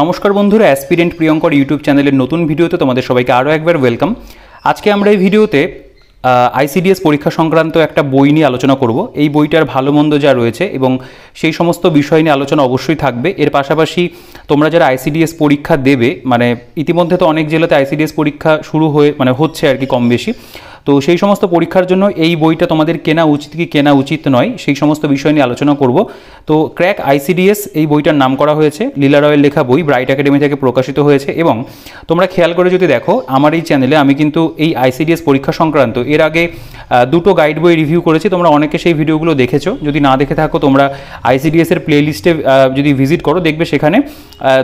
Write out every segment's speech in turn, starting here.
নমস্কার বন্ধুরা, aspirant Priyankar YouTube চ্যানেলের নতুন ভিডিওতে তোমাদের সবাইকে আরও একবার ওয়েলকাম। আজকে আমরা এই ভিডিওতে আইসিডিএস পরীক্ষা সংক্রান্ত একটা বই নিয়ে আলোচনা করব। এই বইটার ভালো মন্দ যা রয়েছে এবং সেই সমস্ত বিষয় নিয়ে আলোচনা অবশ্যই থাকবে। এর পাশাপাশি তোমরা যারা আইসিডিএস পরীক্ষা দেবে, মানে ইতিমধ্যে তো অনেক জেলাতে আইসিডিএস পরীক্ষা শুরু হচ্ছে আর কি কম বেশি, তো সেই সমস্ত পরীক্ষার জন্য এই বইটা তোমাদের কেনা উচিত কি কেনা উচিত নয় সেই সমস্ত বিষয় নিয়ে আলোচনা করব। তো ক্র্যাক আইসিডিএস এই বইটার নাম করা হয়েছে, লীলা রয়ের লেখা বই, ব্রাইট একাডেমি থেকে প্রকাশিত হয়েছে। এবং তোমরা খেয়াল করে যদি দেখো, আমার এই চ্যানেলে আমি কিন্তু এই আইসিডিএস পরীক্ষা সংক্রান্ত এর আগে দুটো গাইড বই রিভিউ করেছি। তোমরা অনেকে সেই ভিডিওগুলো দেখেছো, যদি না দেখে থাকো তোমরা আইসিডিএসের প্লেলিস্টে যদি ভিজিট করো দেখবে সেখানে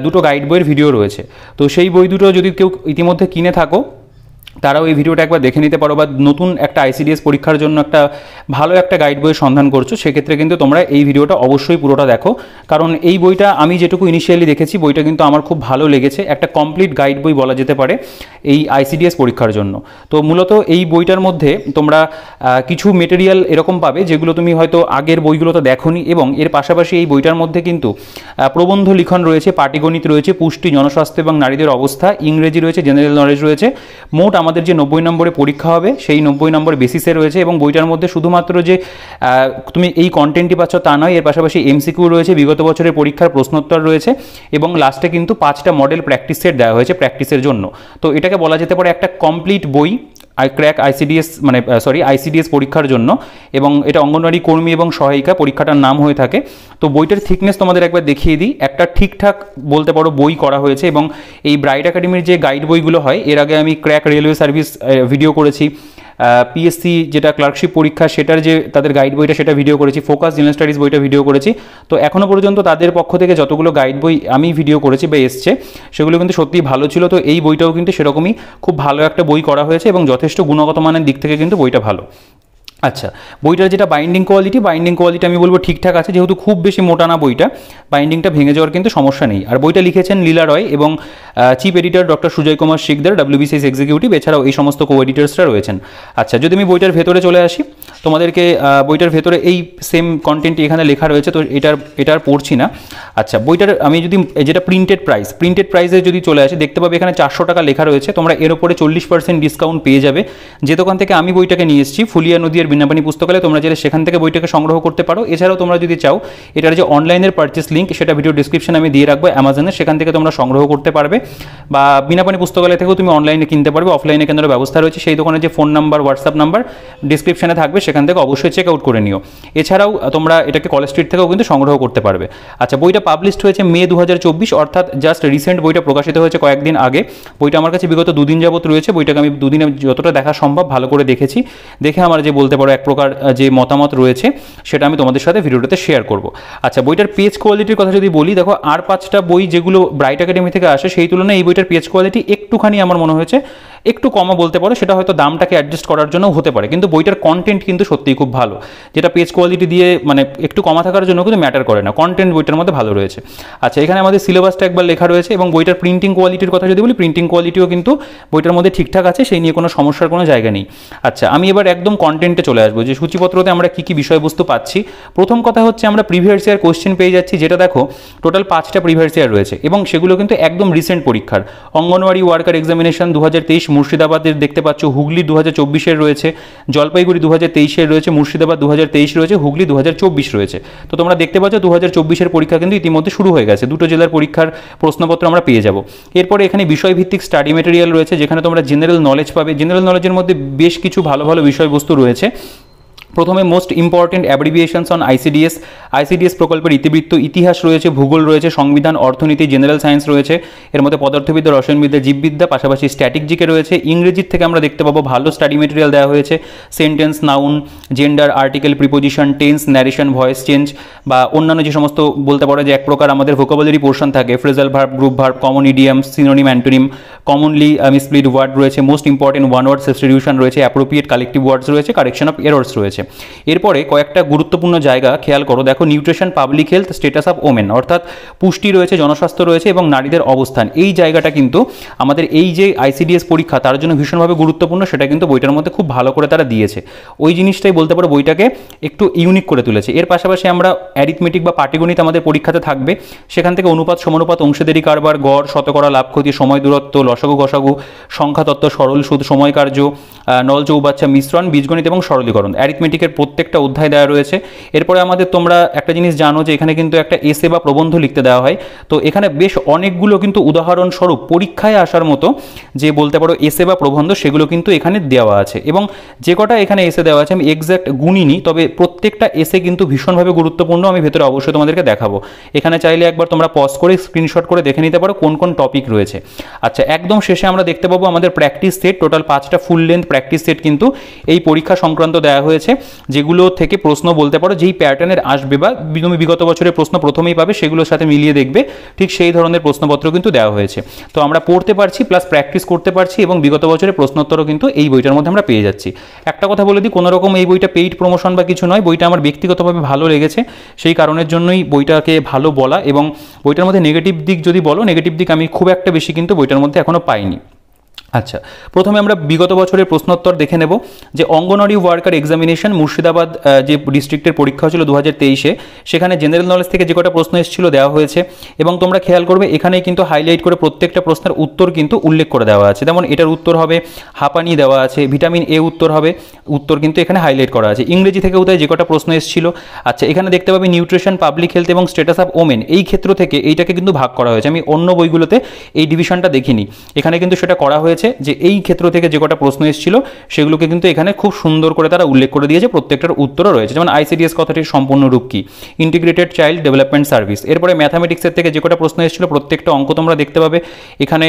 দুটো গাইড বইয়ের ভিডিও রয়েছে। তো সেই বই দুটো যদি কেউ ইতিমধ্যে কিনে থাকো তারাও এই ভিডিওটা একবার দেখে নিতে পারো, বা নতুন একটা আইসিডিএস পরীক্ষার জন্য একটা ভালো একটা গাইড বইয়ের সন্ধান করছো সেক্ষেত্রে কিন্তু তোমরা এই ভিডিওটা অবশ্যই পুরোটা দেখো, কারণ এই বইটা আমি যেটুকু ইনিশিয়ালি দেখেছি বইটা কিন্তু আমার খুব ভালো লেগেছে। একটা কমপ্লিট গাইড বই বলা যেতে পারে এই আইসিডিএস পরীক্ষার জন্য। তো মূলত এই বইটার মধ্যে তোমরা কিছু মেটেরিয়াল এরকম পাবে যেগুলো তুমি হয়তো আগের বইগুলোতে দেখোনি, এবং এর পাশাপাশি এই বইটার মধ্যে কিন্তু প্রবন্ধ লিখন রয়েছে, পাটিগণিত রয়েছে, পুষ্টি, জনস্বাস্থ্য এবং নারীদের অবস্থা, ইংরেজি রয়েছে, জেনারেল নলেজ রয়েছে। মোট আমাদের যে 90 নম্বরে পরীক্ষা হবে সেই 90 নম্বর বেসিসে রয়েছে। এবং বইটার মধ্যে শুধুমাত্র যে তুমি এই কন্টেন্টই পাচ্ছ তা নয়, এর পাশাপাশি এমসিকিউ রয়েছে, বিগত বছরের পরীক্ষার প্রশ্নোত্তর রয়েছে, এবং লাস্টে কিন্তু 5টা মডেল প্র্যাকটিস সেট দেওয়া হয়েছে প্র্যাকটিসের জন্য। তো এটাকে বলা যেতে পারে একটা কমপ্লিট বই ক্র্যাক আইসিডিএস আইসিডিএস পরীক্ষার জন্য। এবং এটা অঙ্গনওয়াড়ি কর্মী এবং সহায়িকা পরীক্ষাটার নাম হয়ে থাকে। তো বইটার থিকনেস তোমাদের একবার দেখিয়ে দিই। একটা ঠিকঠাক বলতে পারো বই করা হয়েছে। এবং এই ব্রাইট একাডেমির যে গাইড বইগুলো হয়, এর আগে আমি ক্র্যাক রেলওয়ে সার্ভিস ভিডিও করেছি, পিএসসি যেটা ক্লার্কশিপ পরীক্ষা সেটার যে তাদের গাইড বইটা সেটা ভিডিও করেছি, ফোকাস জেনারেল স্টাডিজ বইটা ভিডিও করেছি। তো এখনও পর্যন্ত তাদের পক্ষ থেকে যতগুলো গাইড বই আমি ভিডিও করেছি বা এসছে সেগুলো কিন্তু সত্যিই ভালো ছিল। তো এই বইটাও কিন্তু সেরকমই খুব ভালো একটা বই করা হয়েছে এবং যথেষ্ট গুণগত মানের দিক থেকে কিন্তু বইটা ভালো। আচ্ছা, বইটার যেটা বাইন্ডিং কোয়ালিটি আমি বলবো ঠিকঠাক আছে, যেহেতু খুব বেশি মোটা না বইটা, বাইন্ডিংটা ভেঙে যাওয়ার কিন্তু সমস্যা নেই। আর বইটা লিখেছেন লীলা রয় এবং chief editor doctor Sujoy Kumar Sikdar, WBCS executive, এছাড়াও এই সমস্ত কো এডিটার্সরা রয়েছেন। আচ্ছা, যদি আমি বইটার ভেতরে চলে আসি, তোমাদেরকে বইটার ভেতরে এই সেম কন্টেন্টটি এখানে লেখা রয়েছে, তো এটার পড়ছি না। আচ্ছা, বইটার আমি যদি যেটা প্রিন্টেড প্রাইসে যদি চলে আসি দেখতে পাবে এখানে 400 টাকা লেখা রয়েছে। তোমরা এর ওপরে 40% ডিসকাউন্ট পেয়ে যাবে। যে দোকান থেকে আমি বইটাকে নিয়ে এসেছি, ফুলিয়া নদী বিনাপানি পুস্তকালয়, তোমরা চাইলে সেখান থেকে বইটাকে সংগ্রহ করতে পারো। এছাড়াও তোমরা যদি চাও এটার যে অনলাইনের পারচেস লিঙ্ক সেটা ভিডিও ডিসক্রিপশনে আমি দিয়ে রাখবো, অ্যামাজনে, সেখান থেকে তোমরা সংগ্রহ করতে পারবে। বা বিনাপানি পুস্তকালয় থেকেও তুমি অনলাইনে কিনতে পারবে, অফলাইনে কেনার ব্যবস্থা রয়েছে। সেই দোকানে যে ফোন নাম্বার, হোয়াটসঅ্যাপ নাম্বার ডিসক্রিপশনে থাকবে, সেখান থেকে অবশ্যই চেক আউট করে নিও। এছাড়াও তোমরা এটাকে কলেজ স্ট্রিট থেকেও কিন্তু সংগ্রহ করতে পারবে। আচ্ছা, বইটা পাবলিশড হয়েছে মে 2024, অর্থাৎ জাস্ট রিসেন্ট বইটা প্রকাশিত হয়েছে কয়েকদিন আগে। বইটা আমার কাছে বিগত 2 দিন যাবত রয়েছে। বইটাকে আমি 2 দিনে যতটা দেখা সম্ভব ভালো করে দেখেছি, দেখে আমার যে বলতে পারো এক প্রকার যে মতামত রয়েছে সেটা আমি তোমাদের সাথে ভিডিওটাতে শেয়ার করব। আচ্ছা, বইটার পেজ কোয়ালিটির কথা যদি বলি, দেখো আর 5টা বই যেগুলো ব্রাইট একাডেমি থেকে আসে সেই তুলনায় এই বইটার পেজ কোয়ালিটি একটুখানি আমার মনে হয়েছে একটু কমও বলতে পারো। সেটা হয়তো দামটাকে অ্যাডজাস্ট করার জন্য হতে পারে, কিন্তু বইটার কন্টেন্ট কিন্তু সত্যিই খুব ভালো, যেটা পেজ কোয়ালিটি দিয়ে মানে একটু কমা থাকার জন্য কিন্তু ম্যাটার করে না, কন্টেন্ট বইটার মধ্যে ভালো রয়েছে। আচ্ছা, এখানে আমাদের সিলেবাসটা একবার লেখা রয়েছে। এবং বইটার প্রিন্টিং কোয়ালিটির কথা যদি বলি, প্রিন্টিং কোয়ালিটিও কিন্তু বইটার মধ্যে ঠিকঠাক আছে, সেই নিয়ে কোনো সমস্যার কোনো জায়গা নেই। আচ্ছা, আমি এবার একদম কন্টেন্টে চলে আসবো, যে সূচিপত্রতে আমরা কী কী বিষয়বস্তু পাচ্ছি। প্রথম কথা হচ্ছে আমরা প্রিভিয়াস ইয়ার কোশ্চেন পেয়ে যাচ্ছি, যেটা দেখো টোটাল 5টা প্রিভিয়াস ইয়ার রয়েছে এবং সেগুলো কিন্তু একদম রিসেন্ট পরীক্ষার। অঙ্গনওয়াড়ি ওয়ার্কার এক্সামিনেশন 2023 মুর্শিদাবাদের দেখতে পাচ্ছ, হুগলি 2024-এর রয়েছে, জলপাইগুড়ি 2023-এর রয়েছে, মুর্শিদাবাদ 2023 রয়েছে, হুগলি 2024 রয়েছে। তো তোমরা দেখতে পাচ্ছ 2024-এর পরীক্ষা কিন্তু ইতিমধ্যে শুরু হয়ে গেছে, দুটো জেলার পরীক্ষার প্রশ্নপত্র আমরা পেয়ে যাব। এরপরে এখানে বিষয়ভিত্তিক স্টাডি মেটেরিয়াল রয়েছে, যেখানে তোমরা জেনারেল নলেজ পাবে। জেনারেল নলেজের মধ্যে বেশ কিছু ভালো ভালো বিষয়বস্তু রয়েছে। প্রথমে মোস্ট ইম্পর্টেন্ট অ্যাব্রিভিয়েশনস অন আইসিডিএস প্রকল্পের ইতিবৃত্ত, ইতিহাস রয়েছে, ভূগোল রয়েছে, সংবিধান, অর্থনীতি, জেনারেল সায়েন্স রয়েছে, এর মধ্যে পদার্থবিদ্যা, রসায়নবিদ্যা, জীববিদ্যা, পাশাপাশি স্ট্যাটিক জিকে রয়েছে। ইংরেজির থেকে আমরা দেখতে পাবো ভালো স্টাডি মেটেরিয়াল দেওয়া হয়েছে, sentence, noun, gender, article, preposition, tense, narration, voice change বা অন্যান্য যে সমস্ত বলতে পারো যে এক প্রকার আমাদের ভোকাবুলারি পোর্শন থাকে, phrasal verb, group verb, common idiom, synonym, antonym, commonly misspelled word রয়েছে, most important one word substitution রয়েছে, অ্যাপ্রোপ্রিয়েট কালেক্টিভ ওয়ার্ডস রয়েছে, কারেকশন অফ এরর্স রয়েছে। রয়েছে। এরপরে কয়েকটা গুরুত্বপূর্ণ জায়গা খেয়াল করো, দেখো nutrition, public health, status of women, অর্থাৎ পুষ্টি রয়েছে, জনস্বাস্থ্য রয়েছে এবং নারীদের অবস্থান। এই জায়গাটা কিন্তু আমাদের এই যে আইসিডিএস পরীক্ষা তার জন্য ভীষণভাবে গুরুত্বপূর্ণ, সেটা কিন্তু বইটার মধ্যে খুব ভালো করে তারা দিয়েছে। ওই জিনিসটাই বলতে পারো বইটাকে একটু ইউনিক করে তুলেছে। এর পাশাপাশি আমরা অ্যারিথমেটিক বা পাটিগণিত আমাদের পরীক্ষাতে থাকবে, সেখান থেকে অনুপাত, সমানুপাত, অংশীদারি কারবার, গড়, শতকরা, লাভ ক্ষতি, সময় দূরত্ব, লসাগু গসাগু, সংখ্যাতত্ত্ব, সরল সুদ, সময় কার্য, নল চৌবাচ্চা, মিশ্রণ, বীজগণিত এবং সরলীকরণ। অ্যারিথমেটিকের প্রত্যেকটা অধ্যায় দেওয়া রয়েছে। এরপরে আমাদের তোমরা একটা জিনিস জানো যে এখানে কিন্তু একটা এসে বা প্রবন্ধ লিখতে দেওয়া হয়। তো এখানে বেশ অনেকগুলো কিন্তু উদাহরণস্বরূপ পরীক্ষায় আসার মতো যে বলতে পারো এসে বা প্রবন্ধ, সেগুলো কিন্তু এখানে দেওয়া আছে। এবং যে কটা এখানে এসে দেওয়া আছে আমি এক্স্যাক্ট গুনিনি, তবে প্রত্যেকটা এসে কিন্তু ভীষণভাবে গুরুত্বপূর্ণ। আমি ভেতরে অবশ্যই তোমাদেরকে দেখাবো। এখানে চাইলে একবার তোমরা পজ করে স্ক্রিনশট করে দেখে নিতে পারো কোন কোন টপিক রয়েছে। আচ্ছা, একদম শেষে আমরা দেখতে পাবো আমাদের প্র্যাকটিস সেট, টোটাল 5টা ফুল লেন্থ প্র্যাকটিস সেট কিন্তু এই পরীক্ষা সংক্রান্ত দেওয়া হয়েছে, যেগুলো থেকে প্রশ্ন বলতে পারো যেই প্যাটার্নের আসবে বা তুমি বিগত বছরের প্রশ্ন প্রথমেই পাবে, সেগুলোর সাথে মিলিয়ে দেখবে, ঠিক সেই ধরনের প্রশ্নপত্র কিন্তু দেওয়া হয়েছে। তো আমরা পড়তে পারছি প্লাস প্র্যাকটিস করতে পারছি এবং বিগত বছরের প্রশ্নোত্তরও কিন্তু এই বইটার মধ্যে আমরা পেয়ে যাচ্ছি। একটা কথা বলে দিই, কোনো রকম এই বইটা পেইড প্রমোশন বা কিছু নয়, বইটা আমার ব্যক্তিগতভাবে ভালো লেগেছে, সেই কারণের জন্যই বইটাকে ভালো বলা। এবং বইটার মধ্যে নেগেটিভ দিক যদি বলো, নেগেটিভ দিক আমি খুব একটা বেশি কিন্তু বইটার মধ্যে এখনও পাইনি। আচ্ছা, প্রথমে আমরা বিগত বছরের প্রশ্নোত্তর দেখে নেব। যে অঙ্গনওয়াড়ি ওয়ার্কার এক্সামিনেশন মুর্শিদাবাদ যে ডিস্ট্রিক্টের পরীক্ষা হয়েছিল 2023-এ, সেখানে জেনারেল নলেজ থেকে যে কটা প্রশ্ন এসেছিল দেওয়া হয়েছে। এবং তোমরা খেয়াল করবে এখানে কিন্তু হাইলাইট করে প্রত্যেকটা প্রশ্নের উত্তর কিন্তু উল্লেখ করে দেওয়া আছে। যেমন এটার উত্তর হবে হাঁপানি দেওয়া আছে, ভিটামিন এ উত্তর হবে, উত্তর কিন্তু এখানে হাইলাইট করা আছে। ইংরেজি থেকে উদয় যে কটা প্রশ্ন এসেছিল। আচ্ছা, এখানে দেখতে পাবে নিউট্রিশন, পাবলিক হেলথ এবং স্ট্যাটাস অফ ওমেন, এই ক্ষেত্র থেকে এইটাকে কিন্তু ভাগ করা হয়েছে। আমি অন্য বইগুলোতে এই ডিভিশনটা দেখিনি, এখানে কিন্তু সেটা করা হয়েছে যে এই ক্ষেত্র থেকে যে কটা প্রশ্ন এসেছিল সেগুলোকে কিন্তু এখানে খুব সুন্দর করে তারা উল্লেখ করে দিয়েছে, প্রত্যেকটার উত্তরও রয়েছে। যেমন আইসিডিএস কথাটির সম্পূর্ণ রূপ কি, ইন্টিগ্রেটেড চাইল্ড ডেভেলপমেন্ট সার্ভিস। এরপরে ম্যাথামেটিক্সের থেকে যে কটা প্রশ্ন এসেছিল প্রত্যেকটা অঙ্ক তোমরা দেখতে পাবে এখানে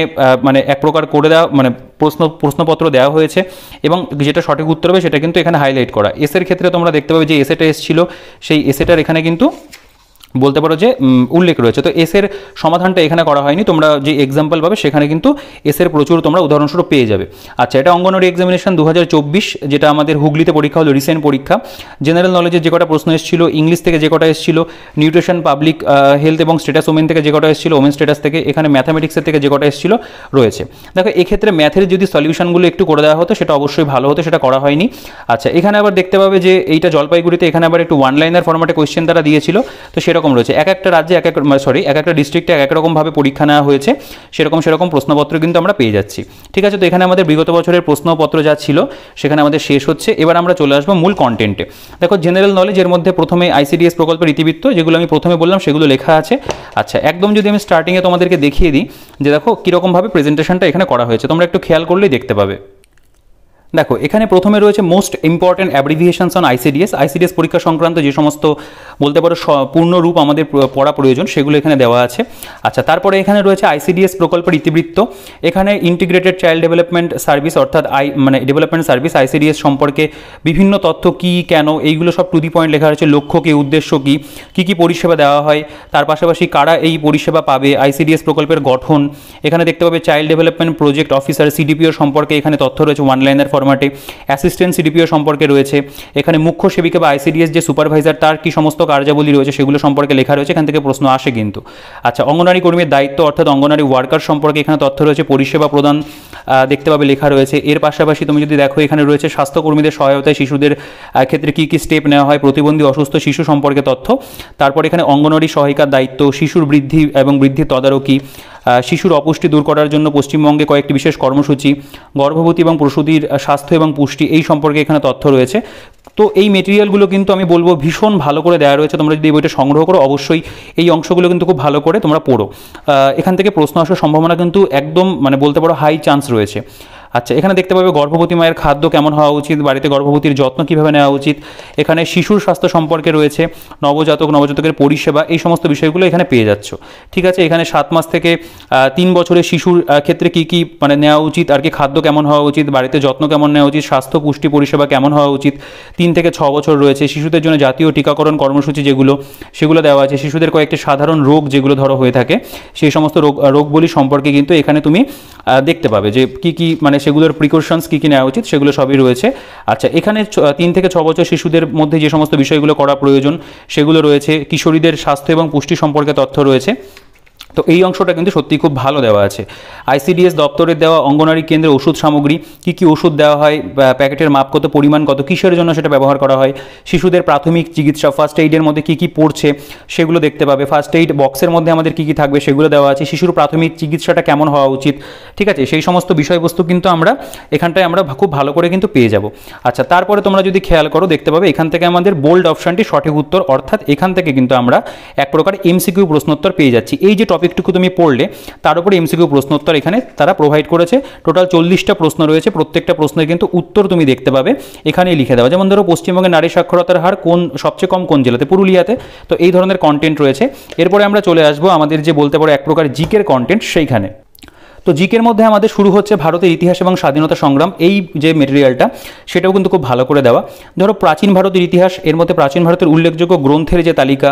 মানে এক প্রকার করে দেওয়া, মানে প্রশ্নপত্র দেওয়া হয়েছে এবং যেটা সঠিক উত্তর হবে সেটা কিন্তু এখানে হাইলাইট করা। এসের ক্ষেত্রে তোমরা দেখতে পাবে যে এসেটা এসেছিল, সেই এসেটার এখানে কিন্তু বলতে পারো যে উল্লেখ রয়েছে। তো এসের সমাধানটা এখানে করা হয়নি, তোমরা যে এক্সাম্পল পাবে সেখানে কিন্তু এসের প্রচুর তোমরা উদাহরণস্বরূপ পেয়ে যাবে। আচ্ছা, এটা অঙ্গনওয়াড়ি এক্সামিনেশন 2024, যেটা আমাদের হুগলিতে পরীক্ষা হলো, রিসেন্ট পরীক্ষা। জেনারেল নলেজের যে কটা প্রশ্ন এসেছিল, ইংলিশ থেকে যে কটা এসেছিল, নিউট্রিশন, পাবলিক হেলথ এবং স্ট্যাটাস ওমেন থেকে যে কটা এসেছিল, ওমেন স্ট্যাটাস থেকে, এখানে ম্যাথামেটিক্সের থেকে যে কটা এসেছিল রয়েছে। দেখো এক্ষেত্রে ম্যাথের যদি সলিউশনগুলো একটু করে দেওয়া হতো সেটা অবশ্যই ভালো হতো, সেটা করা হয়নি। আচ্ছা, এখানে আবার দেখতে পাবে যে এইটা জলপাইগুড়িতে, এখানে আবার একটু ওয়ান লাইনার ফরম্যাটে কোয়েশ্চেন তারা দিয়েছিল, তো সেরকম রয়েছে। এক একটা রাজ্যে এক একটা ডিস্ট্রিক্টে এক রকমভাবে পরীক্ষা নেওয়া হয়েছে, সেরকম প্রশ্নপত্র কিন্তু আমরা পেয়ে যাচ্ছি। ঠিক আছে, তো এখানে আমাদের বিগত বছরের প্রশ্নপত্র যা ছিল সেখানে আমাদের শেষ হচ্ছে। এবার আমরা চলে আসবো মূল কন্টেন্টে। দেখো জেনারেল নলেজ, এর মধ্যে প্রথমে আইসিডিএস প্রকল্পের ইতিবৃত্ত, যেগুলো আমি প্রথমে বললাম সেগুলো লেখা আছে। আচ্ছা, একদম যদি আমি স্টার্টিংয়ে তোমাদেরকে দেখিয়ে দিই যে দেখো কীরকমভাবে প্রেজেন্টেশনটা এখানে করা হয়েছে, তোমরা একটু খেয়াল করলেই দেখতে পাবে। দেখো এখানে প্রথমে রয়েছে মোস্ট ইম্পর্টেন্ট অ্যাব্রিভিয়েশনস অন আইসিডিএস পরীক্ষা সংক্রান্ত যে সমস্ত বলতে পারো পূর্ণ রূপ আমাদের পড়া প্রয়োজন সেগুলো এখানে দেওয়া আছে। আচ্ছা, তারপরে এখানে রয়েছে আইসিডিএস প্রকল্পের ইতিবৃত্ত। এখানে ইন্টিগ্রেটেড চাইল্ড ডেভেলপমেন্ট সার্ভিস অর্থাৎ ডেভেলপমেন্ট সার্ভিস আইসিডিএস সম্পর্কে বিভিন্ন তথ্য কি, কেন, এইগুলো সব টু দি পয়েন্ট লেখা রয়েছে। লক্ষ্য কি, উদ্দেশ্য কি পরিষেবা দেওয়া হয়, তার পাশাপাশি কারা এই পরিষেবা পাবে, আইসিডিএস প্রকল্পের গঠন। এখানে দেখতে পাবে child development project officer CDPO সম্পর্কে এখানে তথ্য রয়েছে ওয়ান লাইনার ফরম্যাটে। অ্যাসিস্ট্যান্ট সিডিপিও সম্পর্কে রয়েছে। এখানে মুখ্য সেবিকা বা আইসিডিএস যে সুপারভাইজার তার কি সমস্ত কার্যাবলী রয়েছে সেগুলো সম্পর্কে লেখা রয়েছে, এখান থেকে প্রশ্ন আসে কিন্তু। আচ্ছা, অঙ্গনওয়াড়ি কর্মীর দায়িত্ব অর্থাৎ অঙ্গনওয়াড়ি ওয়ার্কার সম্পর্কে এখানে তথ্য রয়েছে, পরিষেবা প্রদান দেখতে পাবে লেখা রয়েছে। এর পাশাপাশি তুমি যদি দেখো এখানে রয়েছে স্বাস্থ্যকর্মীদের সহায়তায় শিশুদের ক্ষেত্রে কি স্টেপ নেওয়া হয়, প্রতিবন্ধী অসুস্থ শিশু সম্পর্কে তথ্য। তারপর এখানে অঙ্গনওয়াড়ি সহায়িকার দায়িত্ব, শিশুর বৃদ্ধি এবং বৃদ্ধির তদারকি, শিশুর অপুষ্টি দূর করার জন্য পশ্চিমবঙ্গে কয়েকটি বিশেষ কর্মসূচি, গর্ভবতী এবং প্রসূতির স্বাস্থ্য এবং পুষ্টি, এই সম্পর্কে এখানে তথ্য রয়েছে। তো এই মেটেরিয়ালগুলো কিন্তু আমি বলবো ভীষণ ভালো করে দেওয়া রয়েছে, তোমরা যদি এই বইটা সংগ্রহ করো অবশ্যই এই অংশগুলো কিন্তু খুব ভালো করে তোমরা পড়ো। এখান থেকে প্রশ্ন আসার সম্ভাবনা কিন্তু একদম মানে বলতে পারো হাই চান্স রয়েছে। আচ্ছা, এখানে দেখতে পাবে গর্ভবতী মায়ের খাদ্য কেমন হওয়া উচিত, বাড়িতে গর্ভবতীর যত্ন কীভাবে নেওয়া উচিত। এখানে শিশুর স্বাস্থ্য সম্পর্কে রয়েছে, নবজাতকের পরিষেবা, এই সমস্ত বিষয়গুলো এখানে পেয়ে যাচ্ছ। ঠিক আছে, এখানে 7 মাস থেকে 3 বছরের শিশুর ক্ষেত্রে কি মানে নেওয়া উচিত, আর কি খাদ্য কেমন হওয়া উচিত, বাড়িতে যত্ন কেমন নেওয়া উচিত, স্বাস্থ্য পুষ্টি পরিষেবা কেমন হওয়া উচিত। 3 থেকে 6 বছর রয়েছে, শিশুদের জন্য জাতীয় টিকাকরণ কর্মসূচি যেগুলো সেগুলো দেওয়া আছে, শিশুদের কয়েকটি সাধারণ রোগ যেগুলো ধরো হয়ে থাকে সেই সমস্ত রোগবলি সম্পর্কে কিন্তু এখানে তুমি দেখতে পাবে যে কি মানে সেগুলোর প্রিকশনস কী নেওয়া উচিত সেগুলো সবই রয়েছে। আচ্ছা, এখানে 3 থেকে 6 বছর শিশুদের মধ্যে যে সমস্ত বিষয়গুলো করা প্রয়োজন সেগুলো রয়েছে, কিশোরীদের স্বাস্থ্য এবং পুষ্টি সম্পর্কে তথ্য রয়েছে। তো এই অংশটা কিন্তু সত্যি খুব ভালো দেওয়া আছে। আইসিডিএস দপ্তরের দেওয়া অঙ্গনারী কেন্দ্রে ওষুধ সামগ্রী, কী ওষুধ দেওয়া হয়, প্যাকেটের মাপ কত, পরিমাণ কত, কিসের জন্য সেটা ব্যবহার করা হয়, শিশুদের প্রাথমিক চিকিৎসা, ফার্স্ট এইডের মধ্যে কী পড়ছে সেগুলো দেখতে পাবে, ফার্স্ট এইড বক্সের মধ্যে আমাদের কী থাকবে সেগুলো দেওয়া আছে, শিশুর প্রাথমিক চিকিৎসাটা কেমন হওয়া উচিত, ঠিক আছে, সেই সমস্ত বিষয়বস্তু কিন্তু আমরা এখানটায় আমরা খুব ভালো করে কিন্তু পেয়ে যাব। আচ্ছা, তারপরে তোমরা যদি খেয়াল করো দেখতে পাবে এখান থেকে আমাদের বোল্ড অপশানটি সঠিক উত্তর, অর্থাৎ এখান থেকে কিন্তু আমরা এক প্রকার এমসিকিউ প্রশ্নোত্তর পেয়ে যাচ্ছি। এই যে টপিকটুকু তুমি পড়লে তার উপরে এমসিকিউ প্রশ্নোত্তর এখানে তারা প্রোভাইড করেছে। টোটাল 40টা প্রশ্ন রয়েছে, প্রত্যেকটা প্রশ্নের কিন্তু উত্তর তুমি দেখতে পাবে এখানেই লিখে দেওয়া। যেমন ধরো পশ্চিমবঙ্গের নারী সাক্ষরতার হার সবচেয়ে কম কোন জেলাতে, পুরুলিয়াতে। তো এই ধরনের কন্টেন্ট রয়েছে। এরপরে আমরা চলে আসবো আমাদের যে বলতে পারো এক প্রকার জিকের কন্টেন্ট সেইখানে। তো জিকের মধ্যে আমাদের শুরু হচ্ছে ভারতের ইতিহাস এবং স্বাধীনতা সংগ্রাম, এই যে মেটেরিয়ালটা সেটাও কিন্তু খুব ভালো করে দেওয়া। ধরো প্রাচীন ভারতের ইতিহাস, এর মধ্যে প্রাচীন ভারতের উল্লেখযোগ্য গ্রন্থের যে তালিকা,